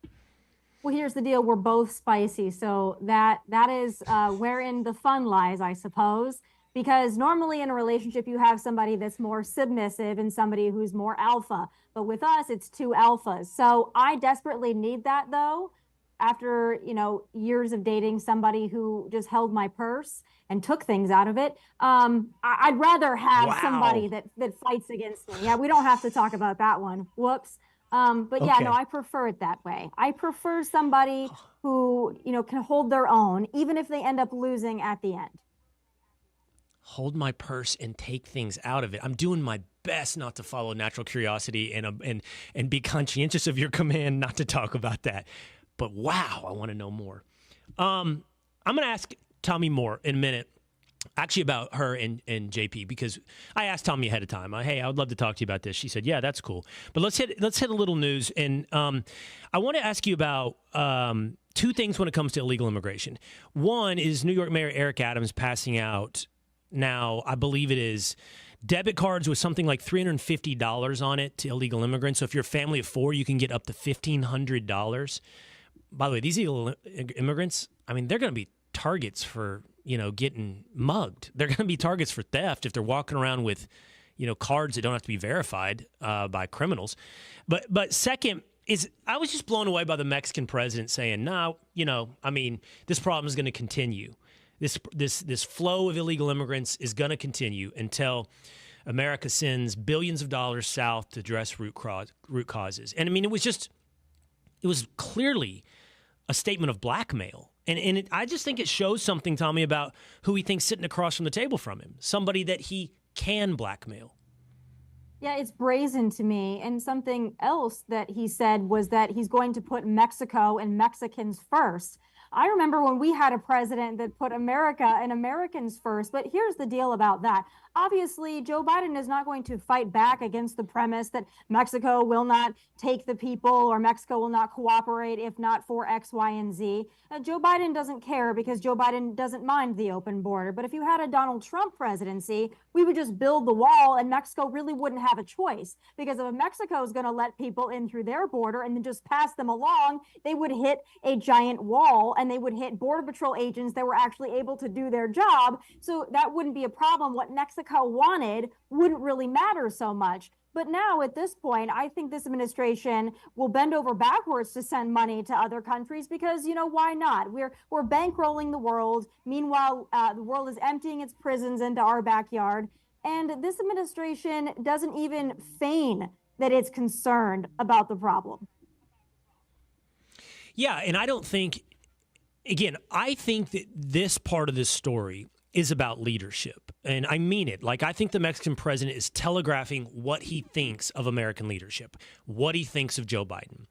[SPEAKER 9] Well, here's the deal. We're both spicy. So that is wherein the fun lies, I suppose. Because normally in a relationship, you have somebody that's more submissive and somebody who's more alpha. But with us, it's two alphas. So I desperately need that, though, after, years of dating somebody who just held my purse and took things out of it. I'd rather have somebody that fights against me. Yeah, we don't have to talk about that one. Whoops. But yeah, no, I prefer it that way. I prefer somebody who, can hold their own, even if they end up losing at the end.
[SPEAKER 1] Hold my purse and take things out of it. I'm doing my best not to follow natural curiosity and be conscientious of your command not to talk about that. But wow, I want to know more. I'm going to ask Tomi more in a minute, actually about her and JP, because I asked Tomi ahead of time, hey, I would love to talk to you about this. She said, yeah, that's cool. But let's hit a little news. And I want to ask you about two things when it comes to illegal immigration. One is New York Mayor Eric Adams passing out now, I believe it is debit cards with something like $350 on it to illegal immigrants. So if you're a family of four, you can get up to $1,500. By the way, these illegal immigrants, I mean, they're going to be targets for, getting mugged. They're going to be targets for theft if they're walking around with, cards that don't have to be verified by criminals. But second is I was just blown away by the Mexican president saying, no, this problem is going to continue. This flow of illegal immigrants is going to continue until America sends billions of dollars south to address root causes. And I mean, it was clearly a statement of blackmail. And I just think it shows something, Tomi, about who he thinks sitting across from the table from him, somebody that he can blackmail.
[SPEAKER 9] Yeah, it's brazen to me. And something else that he said was that he's going to put Mexico and Mexicans first. I remember when we had a president that put America and Americans first, but here's the deal about that. Obviously, Joe Biden is not going to fight back against the premise that Mexico will not take the people or Mexico will not cooperate if not for X, Y, and Z. Joe Biden doesn't care because Joe Biden doesn't mind the open border. But if you had a Donald Trump presidency, we would just build the wall and Mexico really wouldn't have a choice. Because if Mexico is going to let people in through their border and then just pass them along, they would hit a giant wall and they would hit Border Patrol agents that were actually able to do their job. So that wouldn't be a problem. What Mexico wanted wouldn't really matter so much. But now at this point, I think this administration will bend over backwards to send money to other countries because, why not? We're bankrolling the world. Meanwhile, the world is emptying its prisons into our backyard. And this administration doesn't even feign that it's concerned about the problem.
[SPEAKER 1] Yeah, and I think that this part of this story is about leadership. And I mean it. I think the Mexican president is telegraphing what he thinks of American leadership, what he thinks of Joe Biden.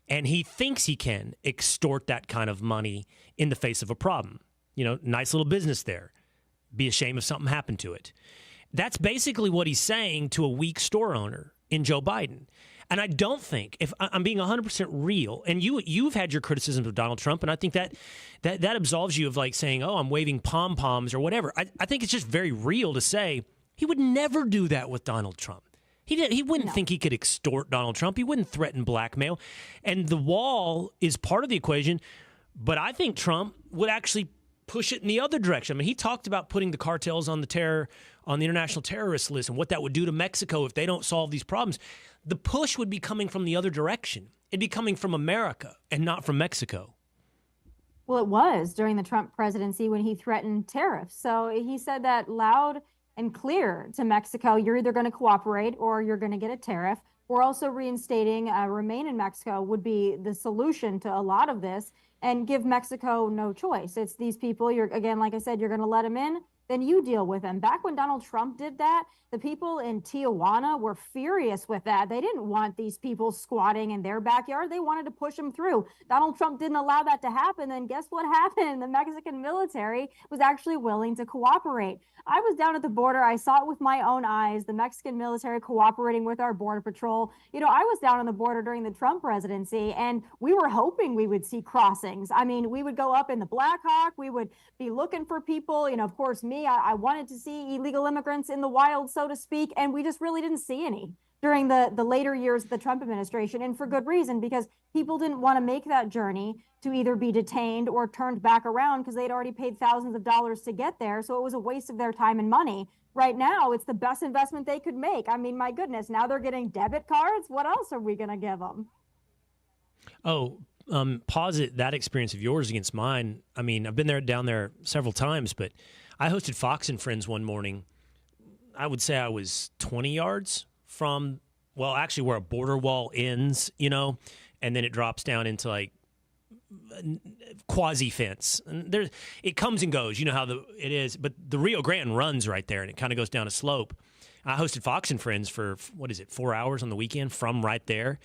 [SPEAKER 1] And he thinks he can extort that kind of money in the face of a problem. Nice little business there. Be ashamed if something happened to it. That's basically what he's saying to a weak store owner in Joe Biden. And I don't think, if I'm being 100% real, and you've had your criticisms of Donald Trump, and I think that absolves you of saying, oh, I'm waving pom-poms or whatever. I think it's just very real to say he would never do that with Donald Trump. He wouldn't think he could extort Donald Trump. He wouldn't threaten blackmail. And the wall is part of the equation, but I think Trump would actually push it in the other direction. I mean, he talked about putting the cartels on the international terrorist list and what that would do to Mexico if they don't solve these problems. The push would be coming from the other direction. It'd be coming from America and not from Mexico.
[SPEAKER 9] Well, it was during the Trump presidency when he threatened tariffs. So he said that loud and clear to Mexico, you're either going to cooperate or you're going to get a tariff. We're also reinstating remain in Mexico would be the solution to a lot of this and give Mexico no choice. It's these people, again, like I said, you're going to let them in, then you deal with them. Back when Donald Trump did that, the people in Tijuana were furious with that. They didn't want these people squatting in their backyard. They wanted to push them through. Donald Trump didn't allow that to happen. And guess what happened? The Mexican military was actually willing to cooperate. I was down at the border. I saw it with my own eyes, the Mexican military cooperating with our border patrol. I was down on the border during the Trump presidency, and we were hoping we would see crossings. I mean, we would go up in the Black Hawk. We would be looking for people. Of course, I wanted to see illegal immigrants in the wild, so to speak, and we just really didn't see any during the later years of the Trump administration, and for good reason, because people didn't want to make that journey to either be detained or turned back around because they'd already paid thousands of dollars to get there, so it was a waste of their time and money. Right now, it's the best investment they could make. I mean, my goodness, now they're getting debit cards. What else are we going to give them?
[SPEAKER 1] Oh, posit that experience of yours against mine. I mean, I've been down there several times, but I hosted Fox and Friends one morning. I would say I was 20 yards from, actually where a border wall ends, and then it drops down into quasi fence. And it comes and goes. You know how it is, but the Rio Grande runs right there, and it kind of goes down a slope. I hosted Fox and Friends for 4 hours on the weekend from right there,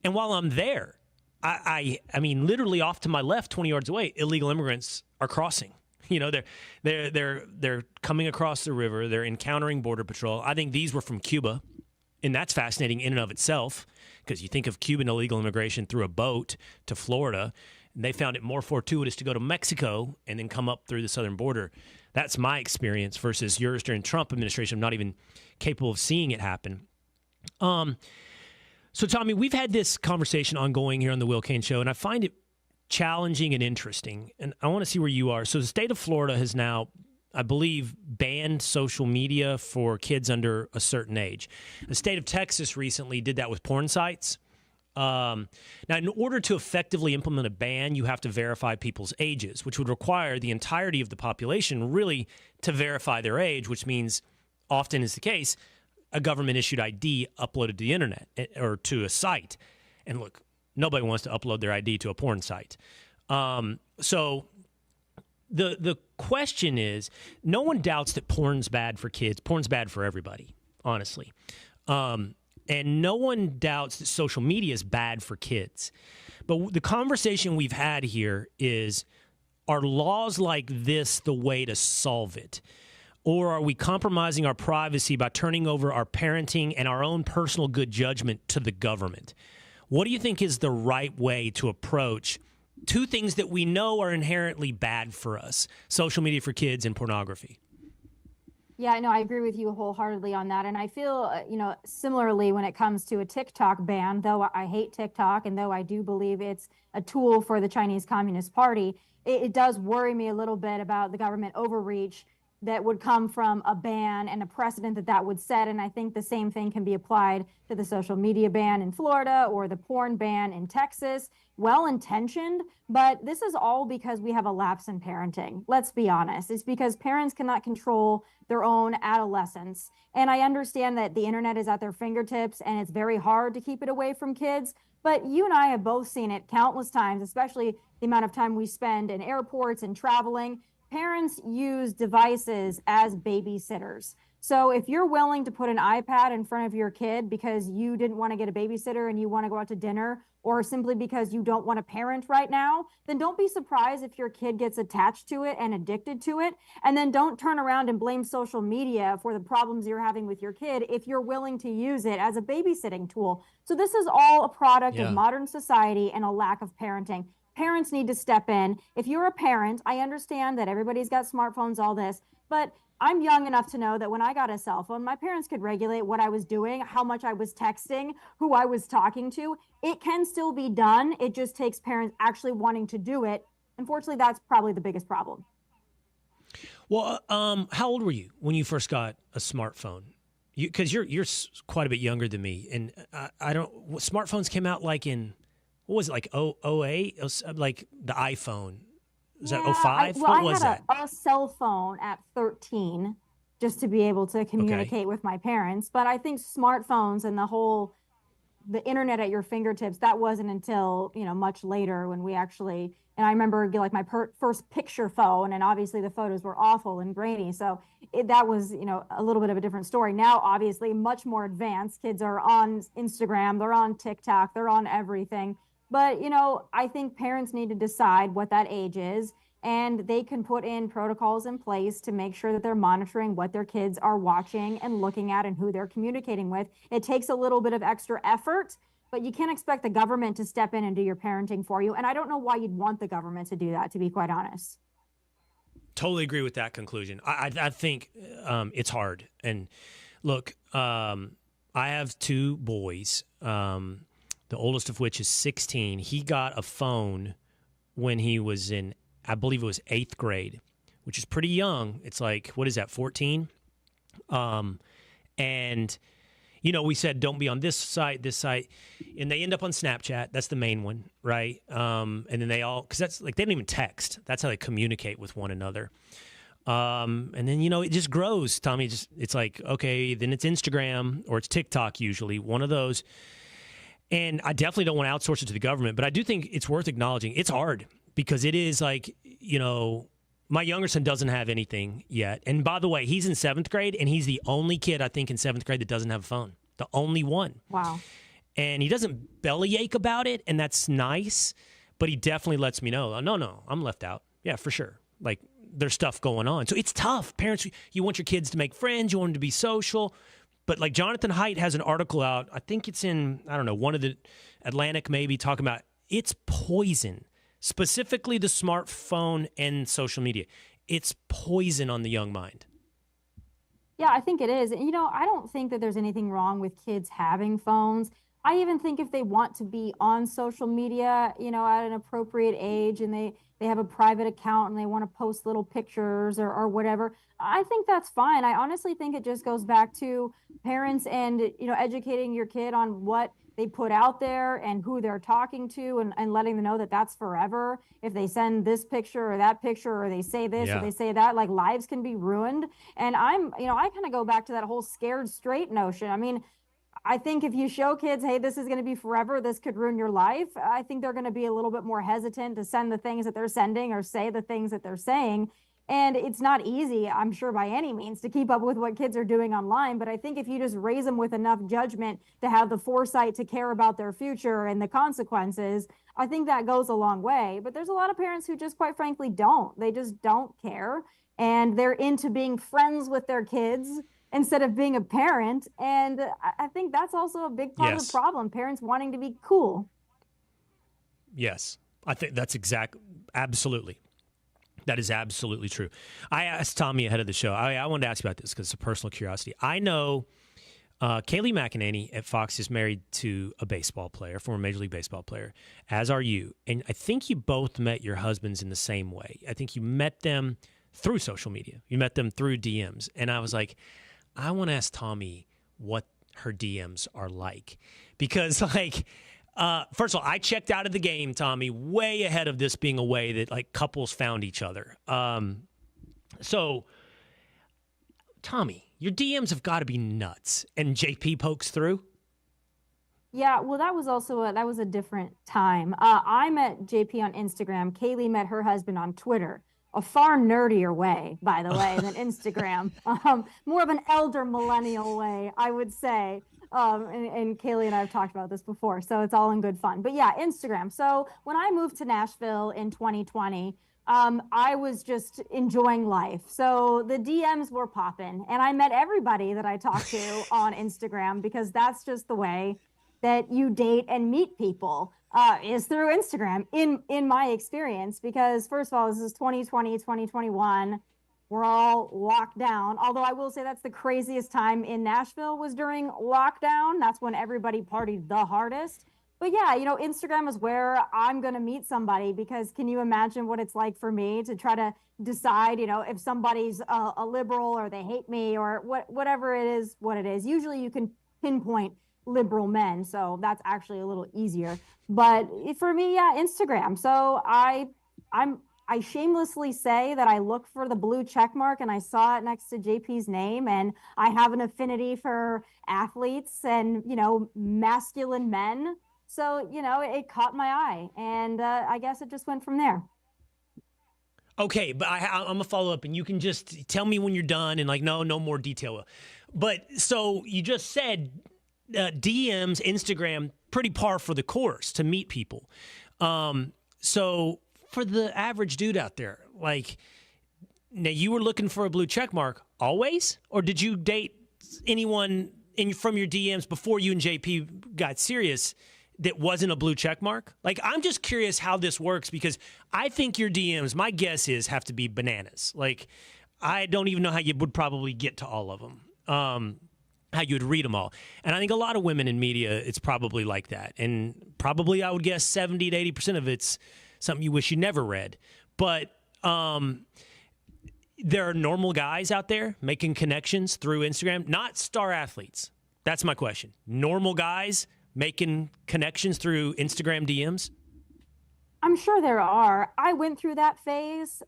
[SPEAKER 1] and while I'm there, I mean, literally off to my left, 20 yards away, illegal immigrants are crossing. They're coming across the river. They're encountering Border Patrol. I think these were from Cuba, and that's fascinating in and of itself because you think of Cuban illegal immigration through a boat to Florida, and they found it more fortuitous to go to Mexico and then come up through the southern border. That's my experience versus yours during Trump administration. I'm not even capable of seeing it happen. So, Tomi, we've had this conversation ongoing here on the Will Cain Show, and I find it challenging and interesting, and I want to see where you are. So the state of Florida has now, I believe, banned social media for kids under a certain age. The state of Texas recently did that with porn sites. Now, in order to effectively implement a ban, you have to verify people's ages, which would require the entirety of the population really to verify their age, which means often is the case, a government-issued ID uploaded to the internet or to a site. And look, nobody wants to upload their ID to a porn site. So the question is, no one doubts that porn's bad for kids. Porn's bad for everybody, honestly. And no one doubts that social media is bad for kids. But the conversation we've had here is, are laws like this the way to solve it? Or are we compromising our privacy by turning over our parenting and our own personal good judgment to the government? What do you think is the right way to approach two things that we know are inherently bad for us, social media for kids and pornography?
[SPEAKER 9] Yeah, no, I agree with you wholeheartedly on that. And I feel, similarly when it comes to a TikTok ban, though I hate TikTok and though I do believe it's a tool for the Chinese Communist Party, it does worry me a little bit about the government overreach that would come from a ban and a precedent that would set. And I think the same thing can be applied to the social media ban in Florida or the porn ban in Texas. Well intentioned, but this is all because we have a lapse in parenting. Let's be honest. It's because parents cannot control their own adolescence. And I understand that the internet is at their fingertips and it's very hard to keep it away from kids. But you and I have both seen it countless times, especially the amount of time we spend in airports and traveling. Parents use devices as babysitters. So if you're willing to put an iPad in front of your kid because you didn't want to get a babysitter and you want to go out to dinner, or simply because you don't want to parent right now, then don't be surprised if your kid gets attached to it and addicted to it. And then don't turn around and blame social media for the problems you're having with your kid if you're willing to use it as a babysitting tool. So this is all a product of modern society and a lack of parenting. Parents need to step in. If you're a parent, I understand that everybody's got smartphones, all this, but I'm young enough to know that when I got a cell phone, my parents could regulate what I was doing, how much I was texting, who I was talking to. It can still be done. It just takes parents actually wanting to do it. Unfortunately, that's probably the biggest problem.
[SPEAKER 1] Well, how old were you when you first got a smartphone? Because you're quite a bit younger than me, and I don't. Smartphones came out like in, what was it, like 08? Like the iPhone. Was that 05? What was that?
[SPEAKER 9] I had a cell phone at 13 just to be able to communicate with my parents. But I think smartphones and the internet at your fingertips, that wasn't until, much later when we actually, and I remember like my first picture phone, and obviously the photos were awful and grainy. So that was, a little bit of a different story. Now, obviously, much more advanced. Kids are on Instagram, they're on TikTok, they're on everything. But, I think parents need to decide what that age is, and they can put in protocols in place to make sure that they're monitoring what their kids are watching and looking at and who they're communicating with. It takes a little bit of extra effort, but you can't expect the government to step in and do your parenting for you. And I don't know why you'd want the government to do that, to be quite honest.
[SPEAKER 1] Totally agree with that conclusion. I think it's hard. And look, I have two boys. The oldest of which is 16. He got a phone when he was in, I believe it was 8th grade, which is pretty young. It's like, what is that, 14? And, we said, don't be on this site, and they end up on Snapchat. That's the main one, right? And then because that's like, they don't even text. That's how they communicate with one another. And then, it just grows, Tommy. It's like, okay, then it's Instagram or it's TikTok usually, one of those. And I definitely don't want to outsource it to the government, but I do think it's worth acknowledging. It's hard because it is like, my younger son doesn't have anything yet. And by the way, he's in 7th grade, and he's the only kid, I think, in 7th grade that doesn't have a phone. The only one.
[SPEAKER 9] Wow.
[SPEAKER 1] And he doesn't bellyache about it, and that's nice, but he definitely lets me know, no, I'm left out. Yeah, for sure. Like, there's stuff going on. So it's tough. Parents, you want your kids to make friends, you want them to be social. But like Jonathan Haidt has an article out, I think it's in, I don't know, one of the Atlantic maybe, talking about it's poison, specifically the smartphone and social media. It's poison on the young mind.
[SPEAKER 9] Yeah, I think it is. I don't think that there's anything wrong with kids having phones. I even think if they want to be on social media, at an appropriate age, and they have a private account and they want to post little pictures or whatever, I think that's fine. I honestly think it just goes back to parents and, educating your kid on what they put out there and who they're talking to, and letting them know that that's forever. If they send this picture or that picture, or they say this or they say that, like, lives can be ruined. And I kind of go back to that whole scared straight notion. I mean, I think if you show kids, hey, this is going to be forever, this could ruin your life, I think they're going to be a little bit more hesitant to send the things that they're sending or say the things that they're saying. And it's not easy, I'm sure, by any means, to keep up with what kids are doing online. But I think if you just raise them with enough judgment to have the foresight to care about their future and the consequences, I think that goes a long way. But there's a lot of parents who just, quite frankly, don't. They just don't care. And they're into being friends with their kids instead of being a parent. And I think that's also a big part of the problem, parents wanting to be cool.
[SPEAKER 1] Yes, I think that's absolutely. That is absolutely true. I asked Tomi ahead of the show. I wanted to ask you about this because it's a personal curiosity. I know Kayleigh McEnany at Fox is married to a baseball player, former Major League Baseball player, as are you. And I think you both met your husbands in the same way. I think you met them through social media. You met them through DMs. And I was like, I want to ask Tomi what her DMs are like. Because, like, first of all, I checked out of the game, Tomi, way ahead of this being a way that like couples found each other. So, Tomi, your DMs have got to be nuts. And JP pokes through?
[SPEAKER 9] Yeah, well, that was also a different time. I met JP on Instagram. Kayleigh met her husband on Twitter. A far nerdier way, by the way, than Instagram. More of an elder millennial way, I would say. And Kayleigh and I have talked about this before, so it's all in good fun. But yeah, Instagram. So when I moved to Nashville in 2020, I was just enjoying life. So the DMs were popping, and I met everybody that I talked to on Instagram because that's just the way that you date and meet people. Is through Instagram in my experience, because first of all, this is 2020, 2021. We're all locked down. Although I will say that's the craziest time in Nashville was during lockdown. That's when everybody partied the hardest. But yeah, you know, Instagram is where I'm going to meet somebody, because can you imagine what it's like for me to try to decide, you know, if somebody's a liberal or they hate me or whatever it is, what it is. Usually you can pinpoint liberal men, so that's actually a little easier. But for me, yeah, Instagram. So I shamelessly say that I look for the blue check mark and I saw it next to JP's name, and I have an affinity for athletes and, you know, masculine men. So, you know, it caught my eye, and I guess it just went from there.
[SPEAKER 1] Okay, but I'm going to follow up, and you can just tell me when you're done and like, no more detail. But so you just said DMs, Instagram, pretty par for the course to meet people. So for the average dude out there, like, now you were looking for a blue check mark always, or did you date anyone from your DMs before you and JP got serious that wasn't a blue check mark? Like, I'm just curious how this works, because I think your DMs, my guess is, have to be bananas. Like, I don't even know how you would probably get to all of them. How you would read them all. And I think a lot of women in media, it's probably like that. And probably, I would guess 70 to 80% of it's something you wish you never read. But there are normal guys out there making connections through Instagram, not star athletes. That's my question. Normal guys making connections through Instagram DMs?
[SPEAKER 9] I'm sure there are. I went through that phase,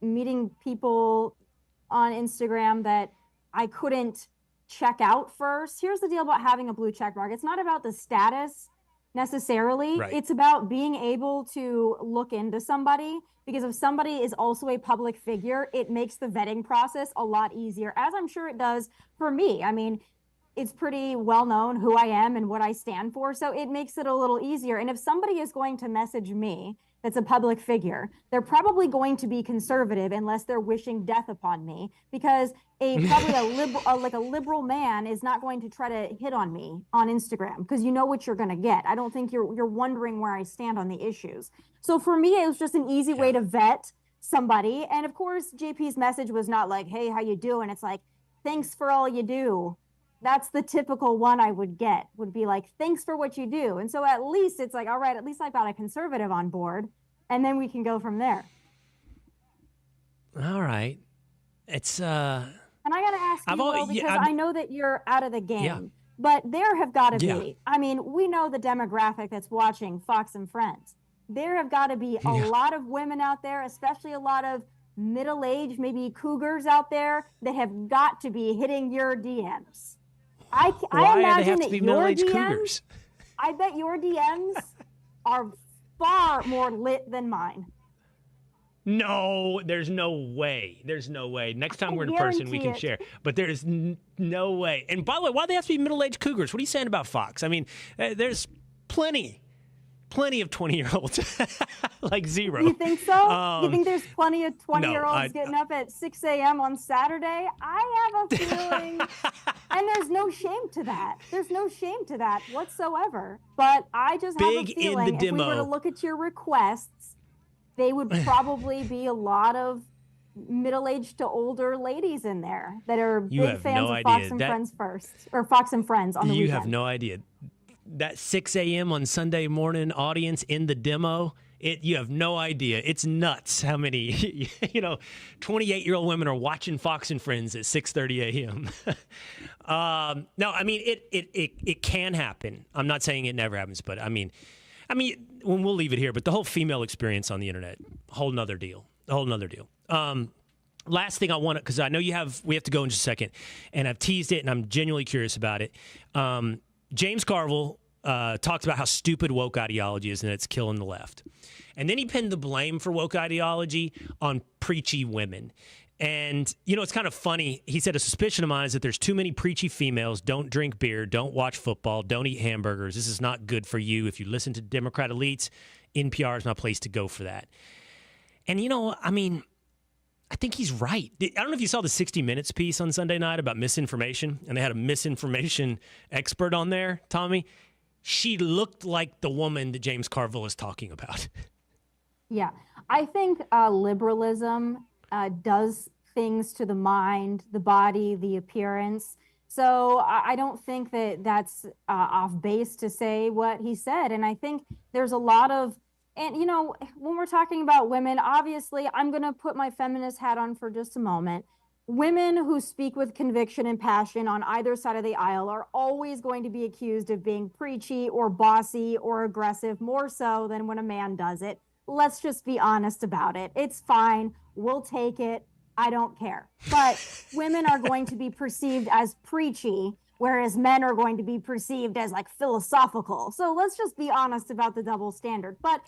[SPEAKER 9] meeting people on Instagram that I couldn't check out first. Here's the deal about having a blue check mark. It's not about the status necessarily. Right. It's about being able to look into somebody, because if somebody is also a public figure, it makes the vetting process a lot easier, as I'm sure it does for me. I mean, it's pretty well known who I am and what I stand for, so it makes it a little easier. And if somebody is going to message me that's a public figure, they're probably going to be conservative unless they're wishing death upon me, because probably a liberal man is not going to try to hit on me on Instagram, because you know what you're going to get. I don't think you're wondering where I stand on the issues. So for me, it was just an easy way to vet somebody. And of course, JP's message was not like, hey, how you doing? It's like, thanks for all you do. That's the typical one I would get, would be like, thanks for what you do. And so at least it's like, all right, at least I've got a conservative on board, and then we can go from there.
[SPEAKER 1] All right. It's
[SPEAKER 9] and I got to ask you, Will, because I know that you're out of the game, but there have got to be, I mean, we know the demographic that's watching Fox and Friends. There have got to be a lot of women out there, especially a lot of middle-aged, maybe cougars out there, that have got to be hitting your DMs. I imagine that your DMs, cougars? I bet your DMs are far more lit than mine.
[SPEAKER 1] No, there's no way. There's no way. Next time we're in person, we can share. But there's no way. And by the way, why do they have to be middle-aged cougars? What are you saying about Fox? I mean, there's plenty of 20-year-olds, like zero.
[SPEAKER 9] You think so? You think there's plenty of 20-year-olds getting up at 6 a.m. on Saturday? I have a feeling, and there's no shame to that. There's no shame to that whatsoever. But I just have a feeling if we were to look at your requests, they would probably be a lot of middle-aged to older ladies in there that are big fans of Fox and Friends Fox and Friends on the weekend.
[SPEAKER 1] You have no idea. That 6 a.m. on Sunday morning audience in the demo, you have no idea. It's nuts how many 28-year-old women are watching Fox and Friends at 6:30 a.m. No, I mean it can happen. I'm not saying it never happens, but I mean, when we'll leave it here. But the whole female experience on the internet, whole nother deal. Last thing I want to, because I know we have to go in just a second, and I've teased it, and I'm genuinely curious about it. James Carville talks about how stupid woke ideology is and it's killing the left. And then he pinned the blame for woke ideology on preachy women. And, it's kind of funny. He said, a suspicion of mine is that there's too many preachy females, don't drink beer, don't watch football, don't eat hamburgers. This is not good for you. If you listen to Democrat elites, NPR is my place to go for that. And, I think he's right. I don't know if you saw the 60 Minutes piece on Sunday night about misinformation, and they had a misinformation expert on there, Tommy. She looked like the woman that James Carville is talking about. Yeah.
[SPEAKER 9] I think liberalism does things to the mind, the body, the appearance. So I don't think that that's off base to say what he said. And I think there's a lot of, and, when we're talking about women, obviously, I'm going to put my feminist hat on for just a moment. Women who speak with conviction and passion on either side of the aisle are always going to be accused of being preachy or bossy or aggressive, more so than when a man does it. Let's just be honest about it. It's fine. We'll take it. I don't care. But women are going to be perceived as preachy, whereas men are going to be perceived as like philosophical. So let's just be honest about the double standard. But,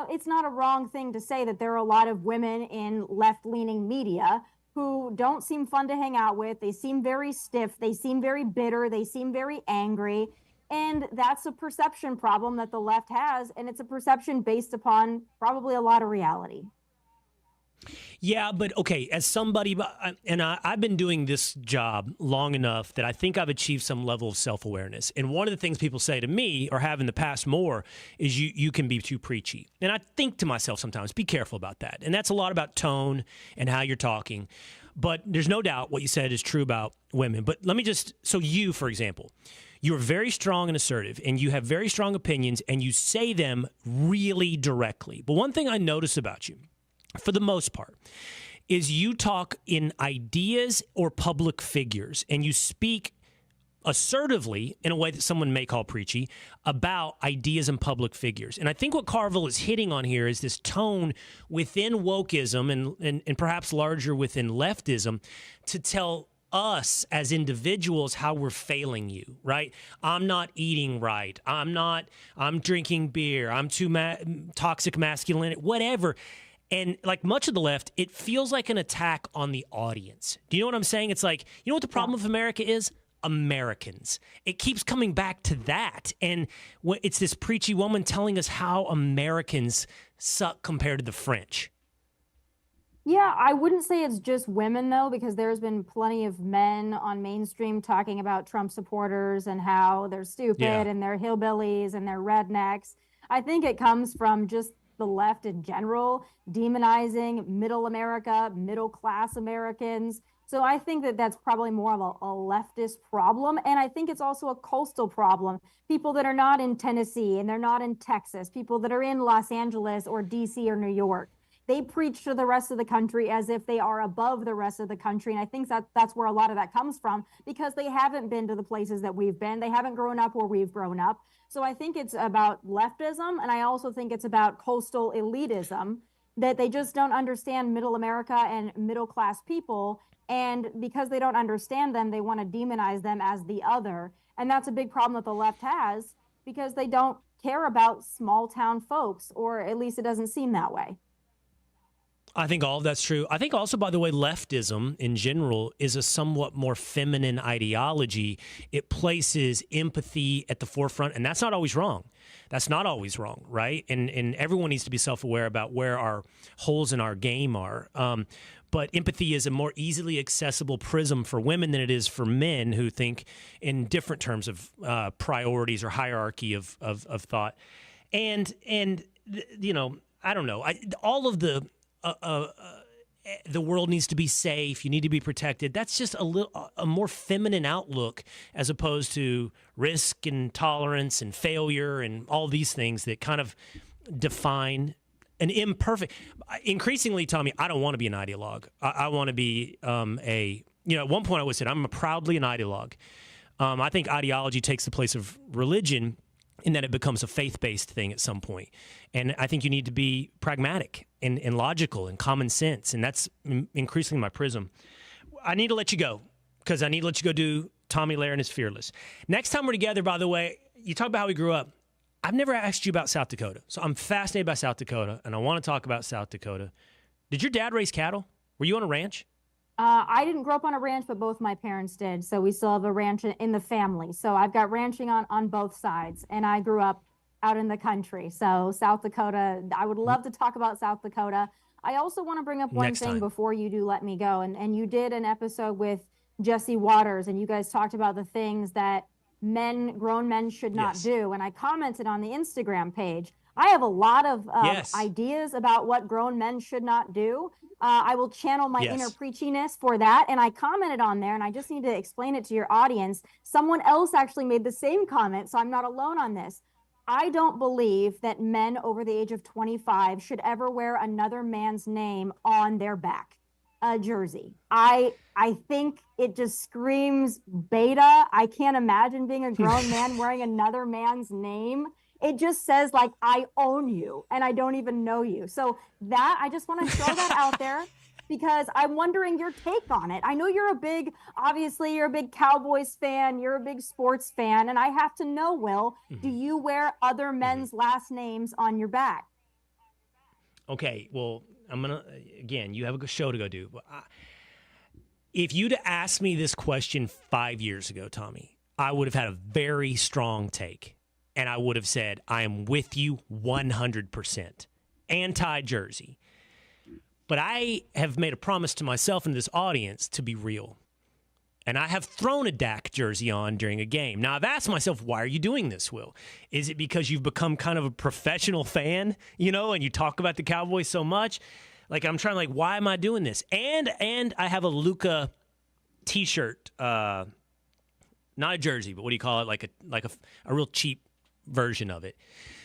[SPEAKER 9] it's not a wrong thing to say that there are a lot of women in left-leaning media who don't seem fun to hang out with. They seem very stiff. They seem very bitter. They seem very angry. And that's a perception problem that the left has. And it's a perception based upon probably a lot of reality.
[SPEAKER 1] Yeah, but okay, as somebody, and I've been doing this job long enough that I think I've achieved some level of self-awareness. And one of the things people say to me, or have in the past more, is you can be too preachy. And I think to myself sometimes, be careful about that. And that's a lot about tone and how you're talking. But there's no doubt what you said is true about women. But let me so you, for example, you're very strong and assertive, and you have very strong opinions, and you say them really directly. But one thing I notice about you, for the most part, is you talk in ideas or public figures, and you speak assertively, in a way that someone may call preachy, about ideas and public figures. And I think what Carville is hitting on here is this tone within wokeism and perhaps larger within leftism to tell us as individuals how we're failing you, right? I'm not eating right. I'm drinking beer. I'm too toxic masculinity, whatever. And like much of the left, it feels like an attack on the audience. Do you know what I'm saying? It's like, you know what the problem with America is? Americans. It keeps coming back to that. And it's this preachy woman telling us how Americans suck compared to the French.
[SPEAKER 9] Yeah, I wouldn't say it's just women, though, because there's been plenty of men on mainstream talking about Trump supporters and how they're stupid and they're hillbillies and they're rednecks. I think it comes from just the left in general, demonizing middle America, middle-class Americans. So I think that that's probably more of a leftist problem. And I think it's also a coastal problem. People that are not in Tennessee and they're not in Texas, people that are in Los Angeles or DC or New York, they preach to the rest of the country as if they are above the rest of the country. And I think that's where a lot of that comes from, because they haven't been to the places that we've been. They haven't grown up where we've grown up. So I think it's about leftism. And I also think it's about coastal elitism, that they just don't understand middle America and middle class people. And because they don't understand them, they want to demonize them as the other. And that's a big problem that the left has, because they don't care about small town folks, or at least it doesn't seem that way.
[SPEAKER 1] I think all of that's true. I think also, by the way, leftism in general is a somewhat more feminine ideology. It places empathy at the forefront, and that's not always wrong. That's not always wrong, right? And everyone needs to be self-aware about where our holes in our game are. But empathy is a more easily accessible prism for women than it is for men, who think in different terms of priorities or hierarchy of thought. And you know, I don't know. All of the world needs to be safe. You need to be protected. That's just a more feminine outlook as opposed to risk and tolerance and failure and all these things that kind of define an imperfect. Increasingly, Tommy, I don't want to be an ideologue. I want to be at one point I would say I'm proudly an ideologue. I think ideology takes the place of religion in that it becomes a faith-based thing at some point. And I think you need to be pragmatic and logical and common sense, and that's increasingly my prism. I need to let you go because I need to let you go do Tomi Lahren Is Fearless. Next time we're together, by the way, you talk about how we grew up. I've never asked you about South Dakota, so I'm fascinated by South Dakota, and I want to talk about South Dakota. Did your dad raise cattle? Were you on a ranch?
[SPEAKER 9] I didn't grow up on a ranch, but both my parents did. So we still have a ranch in the family. So I've got ranching on both sides, and I grew up out in the country. So South Dakota, I would love to talk about South Dakota. I also want to bring up one thing before you do let me go. And you did an episode with Jesse Waters, and you guys talked about the things that grown men should not do. And I commented on the Instagram page. I have a lot of ideas about what grown men should not do. I will channel my inner preachiness for that. And I commented on there, and I just need to explain it to your audience. Someone else actually made the same comment, so I'm not alone on this. I don't believe that men over the age of 25 should ever wear another man's name on their back, a jersey. I think it just screams beta. I can't imagine being a grown man wearing another man's name. It just says like, I own you and I don't even know you. So that, I just want to throw that out there because I'm wondering your take on it. I know obviously you're a big Cowboys fan, you're a big sports fan, and I have to know, Will, do you wear other men's last names on your back?
[SPEAKER 1] Okay, well, again, you have a show to go do. If you'd asked me this question 5 years ago, Tommy, I would have had a very strong take. And I would have said, I am with you 100%. Anti-jersey. But I have made a promise to myself and this audience to be real. And I have thrown a Dak jersey on during a game. Now, I've asked myself, why are you doing this, Will? Is it because you've become kind of a professional fan, and you talk about the Cowboys so much? Like, I'm trying, why am I doing this? And I have a Luka T-shirt, not a jersey, but what do you call it? Like a real cheap version of it.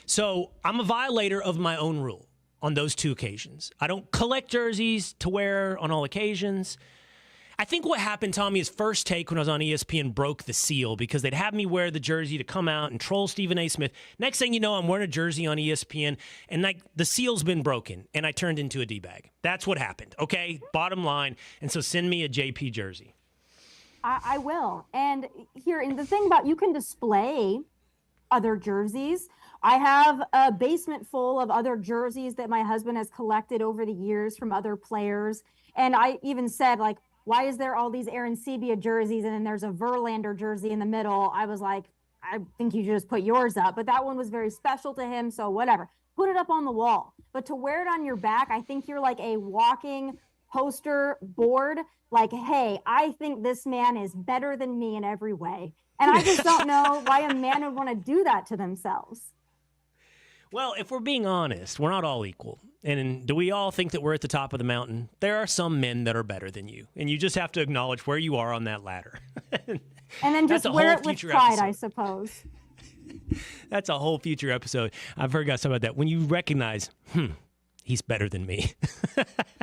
[SPEAKER 1] So I'm a violator of my own rule on those two occasions. I don't collect jerseys to wear on all occasions. I think what happened, Tommy, is First Take when I was on ESPN broke the seal because they'd have me wear the jersey to come out and troll Stephen A. Smith. Next thing you know, I'm wearing a jersey on ESPN and the seal's been broken and I turned into a D-bag. That's what happened, okay? Bottom line. And so send me a JP jersey.
[SPEAKER 9] I will. And the thing about you can display other jerseys. I have a basement full of other jerseys that my husband has collected over the years from other players. And I even said, why is there all these Aaron Sebia jerseys and then there's a Verlander jersey in the middle? I was like, I think you should just put yours up. But that one was very special to him, so whatever. Put it up on the wall. But to wear it on your back, I think you're like a walking poster board. Like, hey, I think this man is better than me in every way. And I just don't know why a man would want to do that to themselves.
[SPEAKER 1] Well, if we're being honest, we're not all equal. And do we all think that we're at the top of the mountain? There are some men that are better than you. And you just have to acknowledge where you are on that ladder.
[SPEAKER 9] And then just wear it with pride, I suppose.
[SPEAKER 1] That's a whole future episode. I've heard guys talk about that. When you recognize, he's better than me.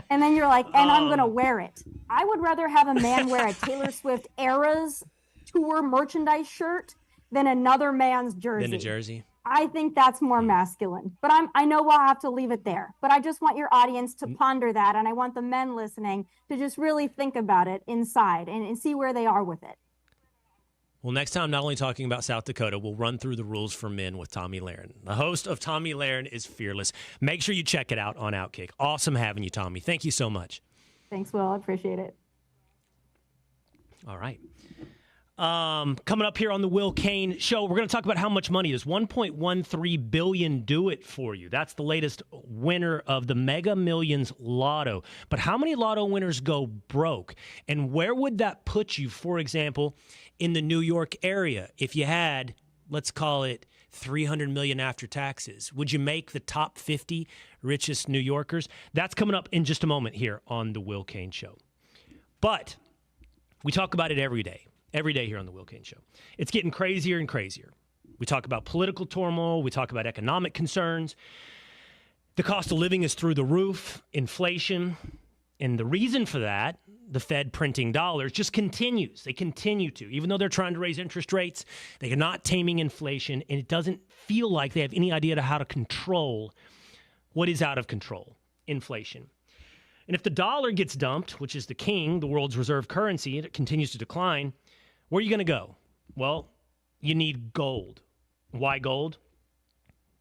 [SPEAKER 9] And then you're like, and I'm going to wear it. I would rather have a man wear a Taylor Swift Eras Tour merchandise shirt than another man's jersey.
[SPEAKER 1] Than a jersey.
[SPEAKER 9] I think that's more masculine. But I know we'll have to leave it there. But I just want your audience to ponder that. And I want the men listening to just really think about it inside and see where they are with it.
[SPEAKER 1] Well, next time, not only talking about South Dakota, we'll run through the rules for men with Tomi Lahren. The host of Tomi Lahren Is Fearless. Make sure you check it out on Outkick. Awesome having you, Tommy. Thank you so much.
[SPEAKER 9] Thanks, Will. I appreciate it.
[SPEAKER 1] All right. Coming up here on the Will Cain Show, we're going to talk about how much money does $1.13 billion do it for you. That's the latest winner of the Mega Millions Lotto. But how many Lotto winners go broke? And where would that put you, for example, in the New York area if you had, let's call it $300 million after taxes. Would you make the top 50 richest New Yorkers? That's coming up in just a moment here on The Will Cain Show. But we talk about it every day here on The Will Cain Show. It's getting crazier and crazier. We talk about political turmoil. We talk about economic concerns. The cost of living is through the roof, inflation. And the reason for that, the Fed printing dollars, just continues. They continue to. Even though they're trying to raise interest rates, they are not taming inflation, and it doesn't feel like they have any idea to how to control what is out of control, inflation. And if the dollar gets dumped, which is the king, the world's reserve currency, and it continues to decline, where are you going to go? Well, you need gold. Why gold?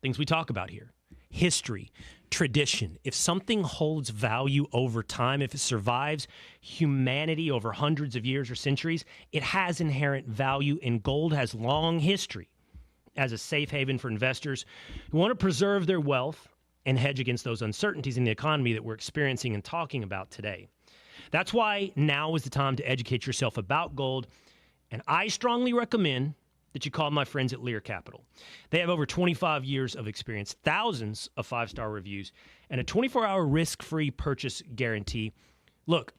[SPEAKER 1] Things we talk about here. History, tradition. If something holds value over time, if it survives humanity over hundreds of years or centuries, it has inherent value, and gold has long history as a safe haven for investors who want to preserve their wealth and hedge against those uncertainties in the economy that we're experiencing and talking about today. That's why now is the time to educate yourself about gold, and I strongly recommend that you call my friends at Lear Capital. They have over 25 years of experience, thousands of five-star reviews, and a 24-hour risk-free purchase guarantee. Look,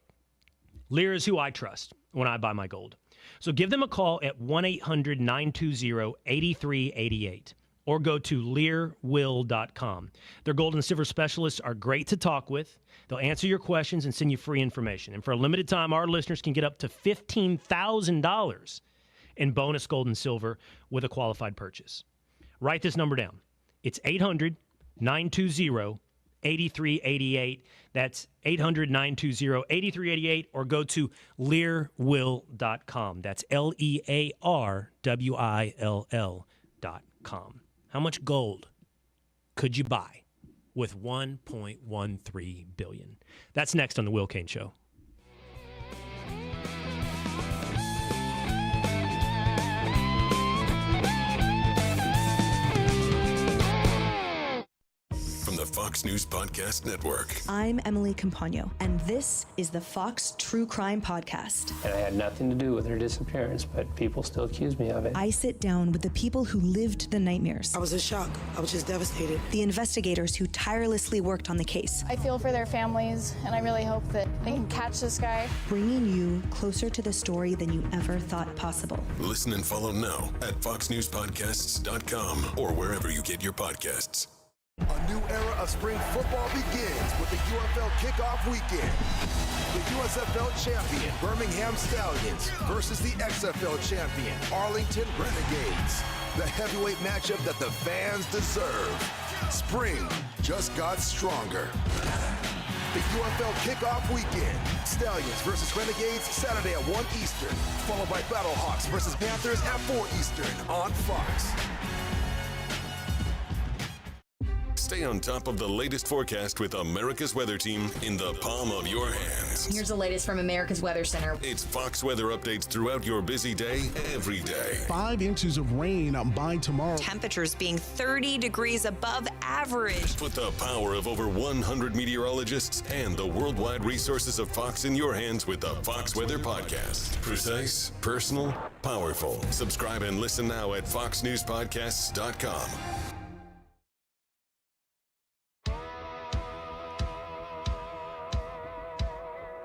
[SPEAKER 1] Lear is who I trust when I buy my gold. So give them a call at 1-800-920-8388 or go to learwill.com. Their gold and silver specialists are great to talk with. They'll answer your questions and send you free information. And for a limited time, our listeners can get up to $15,000 in bonus gold and silver with a qualified purchase. Write this number down. It's 800-920-8388. That's 800-920-8388, or go to learwill.com. That's LEARWILL.com. How much gold could you buy with $1.13 billion? That's next on The Will Cain Show.
[SPEAKER 3] The Fox News Podcast Network.
[SPEAKER 10] I'm Emily Campagno, and this is the Fox True Crime Podcast.
[SPEAKER 11] And I had nothing to do with her disappearance, but people still accuse me of it.
[SPEAKER 10] I sit down with the people who lived the nightmares.
[SPEAKER 12] I was in shock. I was just devastated.
[SPEAKER 10] The investigators who tirelessly worked on the case.
[SPEAKER 13] I feel for their families, and I really hope that they can catch this guy.
[SPEAKER 10] Bringing you closer to the story than you ever thought possible.
[SPEAKER 3] Listen and follow now at foxnewspodcasts.com or wherever you get your podcasts.
[SPEAKER 14] A new era of spring football begins with the UFL kickoff weekend. The USFL champion, Birmingham Stallions, versus the XFL champion, Arlington Renegades. The heavyweight matchup that the fans deserve. Spring just got stronger. The UFL kickoff weekend. Stallions versus Renegades, Saturday at 1 Eastern. Followed by Battlehawks versus Panthers at 4 Eastern on Fox.
[SPEAKER 3] Stay on top of the latest forecast with America's Weather Team in the palm of your hands.
[SPEAKER 15] Here's the latest from America's Weather Center.
[SPEAKER 3] It's Fox weather updates throughout your busy day, every day.
[SPEAKER 16] 5 inches of rain by tomorrow.
[SPEAKER 15] Temperatures being 30 degrees above average.
[SPEAKER 3] Put the power of over 100 meteorologists and the worldwide resources of Fox in your hands with the Fox Weather Podcast. Precise, personal, powerful. Subscribe and listen now at foxnewspodcasts.com.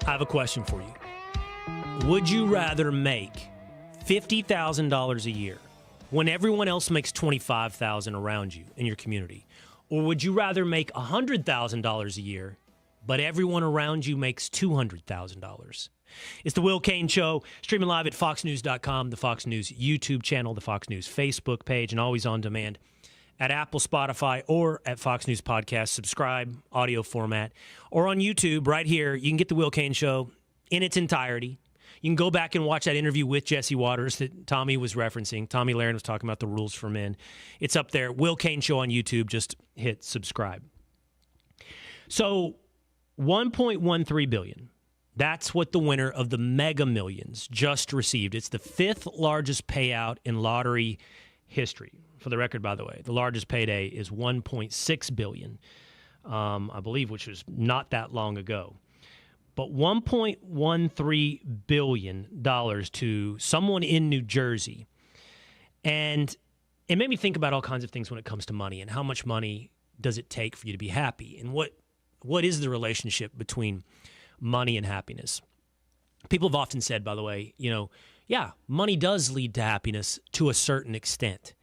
[SPEAKER 1] I have a question for you. Would you rather make $50,000 a year when everyone else makes $25,000 around you in your community? Or would you rather make $100,000 a year, but everyone around you makes $200,000? It's the Will Cain Show, streaming live at foxnews.com, the Fox News YouTube channel, the Fox News Facebook page, and always on demand at Apple, Spotify, or at Fox News Podcast. Subscribe, audio format, or on YouTube right here. You can get the Will Cain Show in its entirety. You can go back and watch that interview with Jesse Waters that Tomi was referencing. Tomi Lahren was talking about the rules for men. It's up there. Will Cain Show on YouTube. Just hit subscribe. So $1.13 billion. That's what the winner of the Mega Millions just received. It's the 5th largest payout in lottery history. For the record, by the way, the largest payday is $1.6 billion, I believe, which was not that long ago. But $1.13 billion to someone in New Jersey. And it made me think about all kinds of things when it comes to money and how much money does it take for you to be happy, and what is the relationship between money and happiness. People have often said, by the way, money does lead to happiness to a certain extent.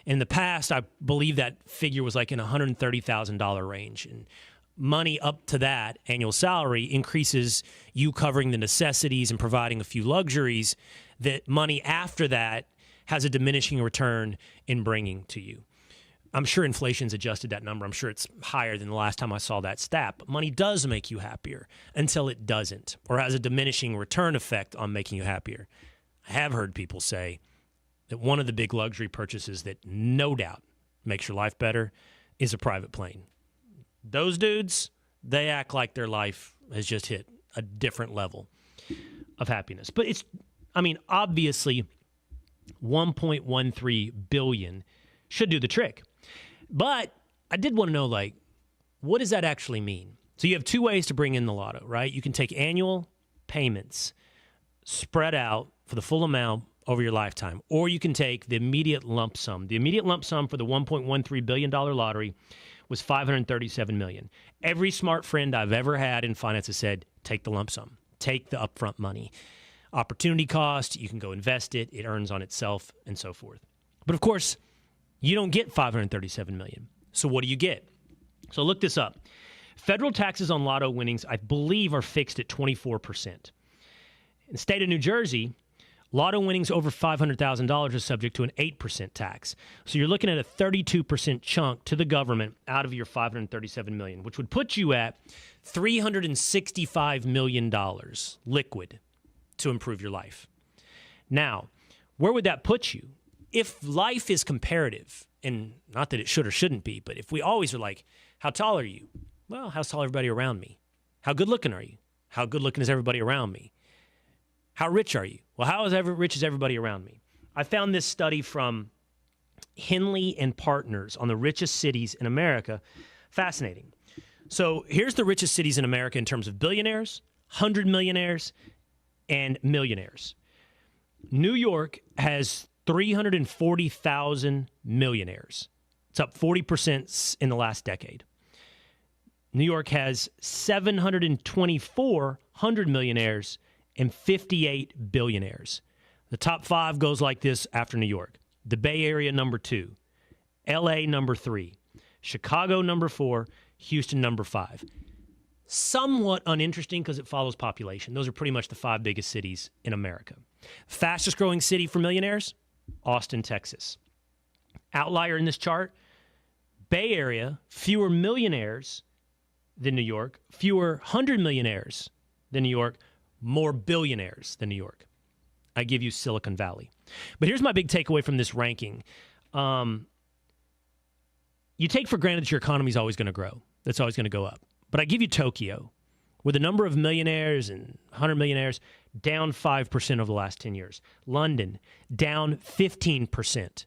[SPEAKER 1] In the past, I believe that figure was like in $130,000 range, and money up to that annual salary increases you covering the necessities and providing a few luxuries that money after that has a diminishing return in bringing to you. I'm sure inflation's adjusted that number. I'm sure it's higher than the last time I saw that stat. But money does make you happier until it doesn't, or has a diminishing return effect on making you happier. I have heard people say that one of the big luxury purchases that no doubt makes your life better is a private plane. Those dudes, they act like their life has just hit a different level of happiness. But obviously, 1.13 billion should do the trick. But I did want to know, what does that actually mean? So you have two ways to bring in the lotto, right? You can take annual payments spread out for the full amount over your lifetime, or you can take the immediate lump sum. The immediate lump sum for the $1.13 billion lottery was $537 million. Every smart friend I've ever had in finance has said, take the lump sum, take the upfront money. Opportunity cost, you can go invest it, it earns on itself, and so forth. But of course, you don't get $537 million. So what do you get? So look this up. Federal taxes on lotto winnings, I believe, are fixed at 24%. In the state of New Jersey, lotto winnings over $500,000 are subject to an 8% tax. So you're looking at a 32% chunk to the government out of your $537 million, which would put you at $365 million liquid to improve your life. Now, where would that put you? If life is comparative, and not that it should or shouldn't be, but if we always are like, how tall are you? Well, how's tall everybody around me? How good looking are you? How good looking is everybody around me? How rich are you? Well, how rich is everybody around me? I found this study from Henley and Partners on the richest cities in America. Fascinating. So here's the richest cities in America in terms of billionaires, 100 millionaires, and millionaires. New York has 340,000 millionaires. It's up 40% in the last decade. New York has 724 100 millionaires and 58 billionaires. The top five goes like this after New York. The Bay Area, number 2. LA, number 3. Chicago, number 4. Houston, number 5. Somewhat uninteresting because it follows population. Those are pretty much the 5 biggest cities in America. Fastest growing city for millionaires? Austin, Texas. Outlier in this chart, Bay Area, fewer millionaires than New York, fewer 100 millionaires than New York, more billionaires than New York. I give you Silicon Valley. But here's my big takeaway from this ranking. You take for granted that your economy is always going to grow. That's always going to go up. But I give you Tokyo, with the number of millionaires and 100 millionaires down 5% over the last 10 years. London, down 15%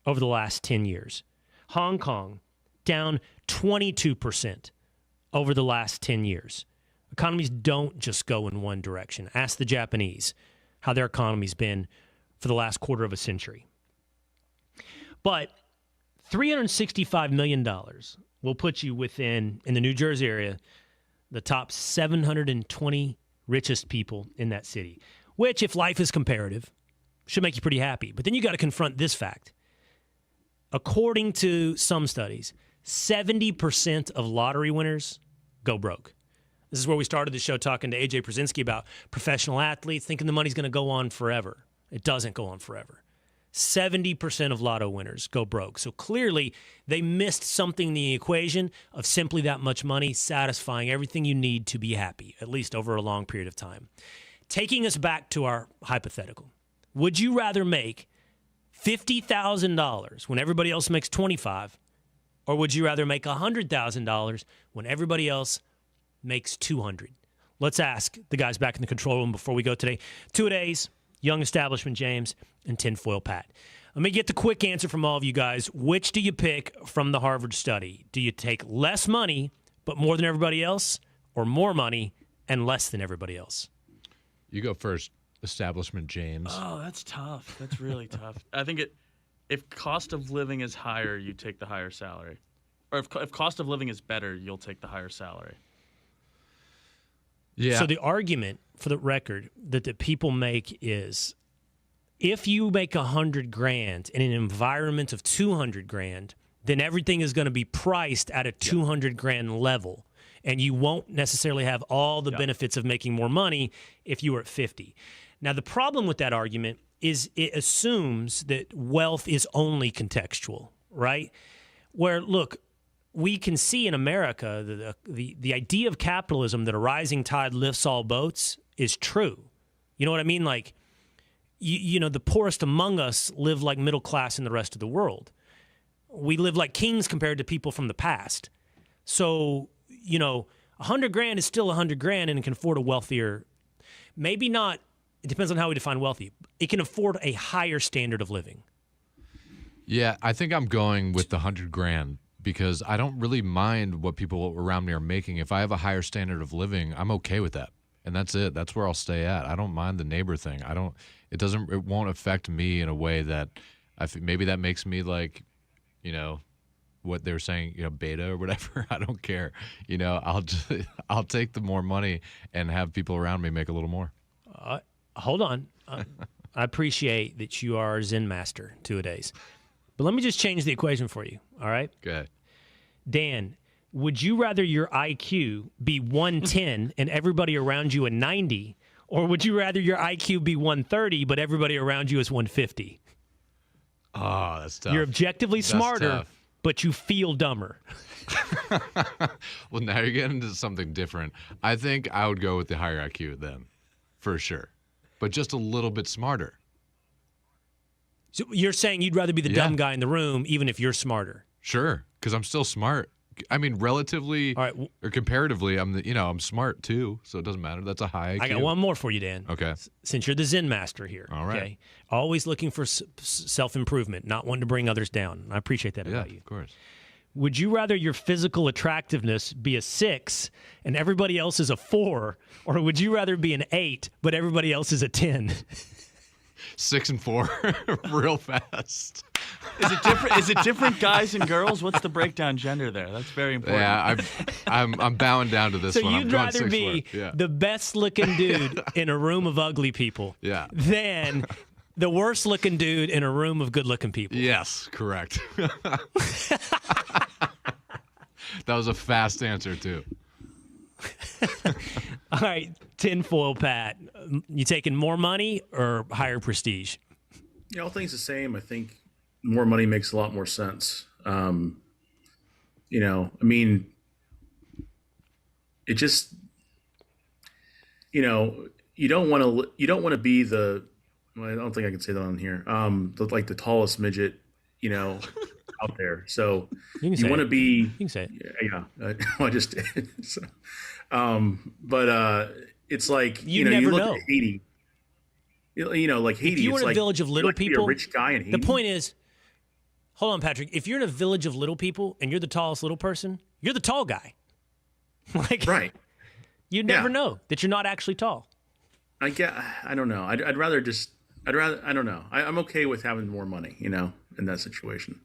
[SPEAKER 1] over the last 10 years. Hong Kong, down 22% over the last 10 years. Economies don't just go in one direction. Ask the Japanese how their economy's been for the last quarter of a century. But $365 million will put you within, in the New Jersey area, the top 720 richest people in that city, which, if life is comparative, should make you pretty happy. But then you got to confront this fact. According to some studies, 70% of lottery winners go broke. This is where we started the show talking to AJ Pierzynski about professional athletes thinking the money's going to go on forever. It doesn't go on forever. 70% of lotto winners go broke. So clearly, they missed something in the equation of simply that much money satisfying everything you need to be happy, at least over a long period of time. Taking us back to our hypothetical, would you rather make $50,000 when everybody else makes $25,000, or would you rather make $100,000 when everybody else makes $200,000? Let's ask the guys back in the control room before we go today. 2-a-days, Young Establishment James, and Tinfoil Pat. Let me get the quick answer from all of you guys. Which do you pick from the Harvard study? Do you take less money, but more than everybody else, or more money and less than everybody else?
[SPEAKER 17] You go first, Establishment James.
[SPEAKER 18] Oh, that's tough. That's really tough. I think
[SPEAKER 17] if cost of living is higher, you take the higher salary. Or if cost of living is better, you'll take the higher salary.
[SPEAKER 18] Yeah.
[SPEAKER 1] So the argument, for the record, that the people make is, if you make $100,000 in an environment of $200,000, then everything is going to be priced at a $200,000 level, and you won't necessarily have all the benefits of making more money if you were at 50. Now, the problem with that argument is it assumes that wealth is only contextual, right? Where, look, we can see in America the idea of capitalism that a rising tide lifts all boats is true. You know what I mean? Like, you know, the poorest among us live like middle class in the rest of the world. We live like kings compared to people from the past. So, you know, $100,000 is still $100,000 and can afford a wealthier, maybe not, it depends on how we define wealthy. It can afford a higher standard of living.
[SPEAKER 18] Yeah, I think I'm going with the $100,000 because I don't really mind what people around me are making. If I have a higher standard of living, I'm okay with that. And that's it. That's where I'll stay at. I don't mind the neighbor thing. It won't affect me in a way that maybe that makes me like, you know, what they were saying, you know, beta or whatever. I don't care. You know, I'll take the more money and have people around me make a little more.
[SPEAKER 1] Hold on. I appreciate that you are a Zen master two-a-days. But let me just change the equation for you, all right?
[SPEAKER 18] Okay.
[SPEAKER 1] Dan, would you rather your IQ be 110 and everybody around you a 90, or would you rather your IQ be 130 but everybody around you is 150?
[SPEAKER 18] Oh, that's tough.
[SPEAKER 1] You're objectively smarter,
[SPEAKER 18] tough.
[SPEAKER 1] but you feel dumber.
[SPEAKER 18] Well, now you're getting into something different. I think I would go with the higher IQ then, for sure. But just a little bit smarter.
[SPEAKER 1] So you're saying you'd rather be the dumb guy in the room even if you're smarter?
[SPEAKER 18] Sure, because I'm still smart. I mean, relatively or comparatively, I'm smart too, so it doesn't matter. That's a high IQ.
[SPEAKER 1] I got one more for you, Dan.
[SPEAKER 18] Okay.
[SPEAKER 1] Since you're the Zen master here.
[SPEAKER 18] All right.
[SPEAKER 1] Okay? Always looking for self-improvement, not wanting to bring others down. I appreciate that about you.
[SPEAKER 18] Yeah, of course.
[SPEAKER 1] Would you rather your physical attractiveness be a 6 and everybody else is a 4, or would you rather be an 8 but everybody else is a 10?
[SPEAKER 18] 6 and 4, real fast.
[SPEAKER 17] Is it different guys and girls? What's the breakdown gender there? That's very important.
[SPEAKER 18] Yeah, I'm bowing down to this
[SPEAKER 1] so
[SPEAKER 18] one.
[SPEAKER 1] So you'd rather be the best-looking dude in a room of ugly people than the worst-looking dude in a room of good-looking people.
[SPEAKER 18] Yes, correct. That was a fast answer, too.
[SPEAKER 1] All right, tinfoil Pat. You taking more money or higher prestige?
[SPEAKER 19] Yeah, all things the same. I think more money makes a lot more sense. You know, I mean, it just, you know, you don't want to be the, well, I don't think I can say that on here. Like the tallest midget, you know, out there. So you want to be.
[SPEAKER 1] You can say it.
[SPEAKER 19] Yeah. I just did. So, but it's like you
[SPEAKER 1] never
[SPEAKER 19] look
[SPEAKER 1] know.
[SPEAKER 19] at Haiti. You know, like Haiti.
[SPEAKER 1] If you were in a village of little people,
[SPEAKER 19] a rich guy in Haiti.
[SPEAKER 1] The point is, hold on, Patrick. If you're in a village of little people and you're the tallest little person, you're the tall guy. Like,
[SPEAKER 19] right.
[SPEAKER 1] You never know that you're not actually tall.
[SPEAKER 19] I don't know. I don't know. I'm okay with having more money, you know, in that situation.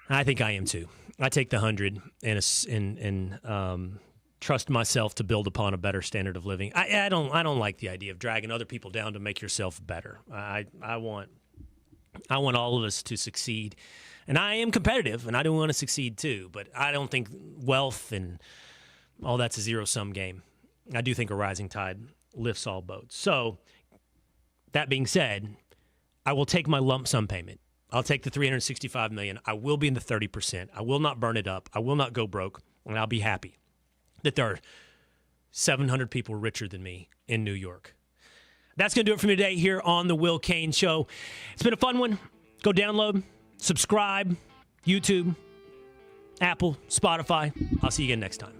[SPEAKER 1] I think I am too. I take the 100 and trust myself to build upon a better standard of living. I don't like the idea of dragging other people down to make yourself better. I want all of us to succeed, and I am competitive, and I do want to succeed too. But I don't think wealth and all that's a zero-sum game. I do think a rising tide lifts all boats. So that being said, I will take my lump sum payment. I'll take the $365 million. I will be in the 30%. I will not burn it up. I will not go broke, and I'll be happy that there are 700 people richer than me in New York. That's going to do it for me today here on the Will Cain Show. It's been a fun one. Go download, subscribe, YouTube, Apple, Spotify. I'll see you again next time.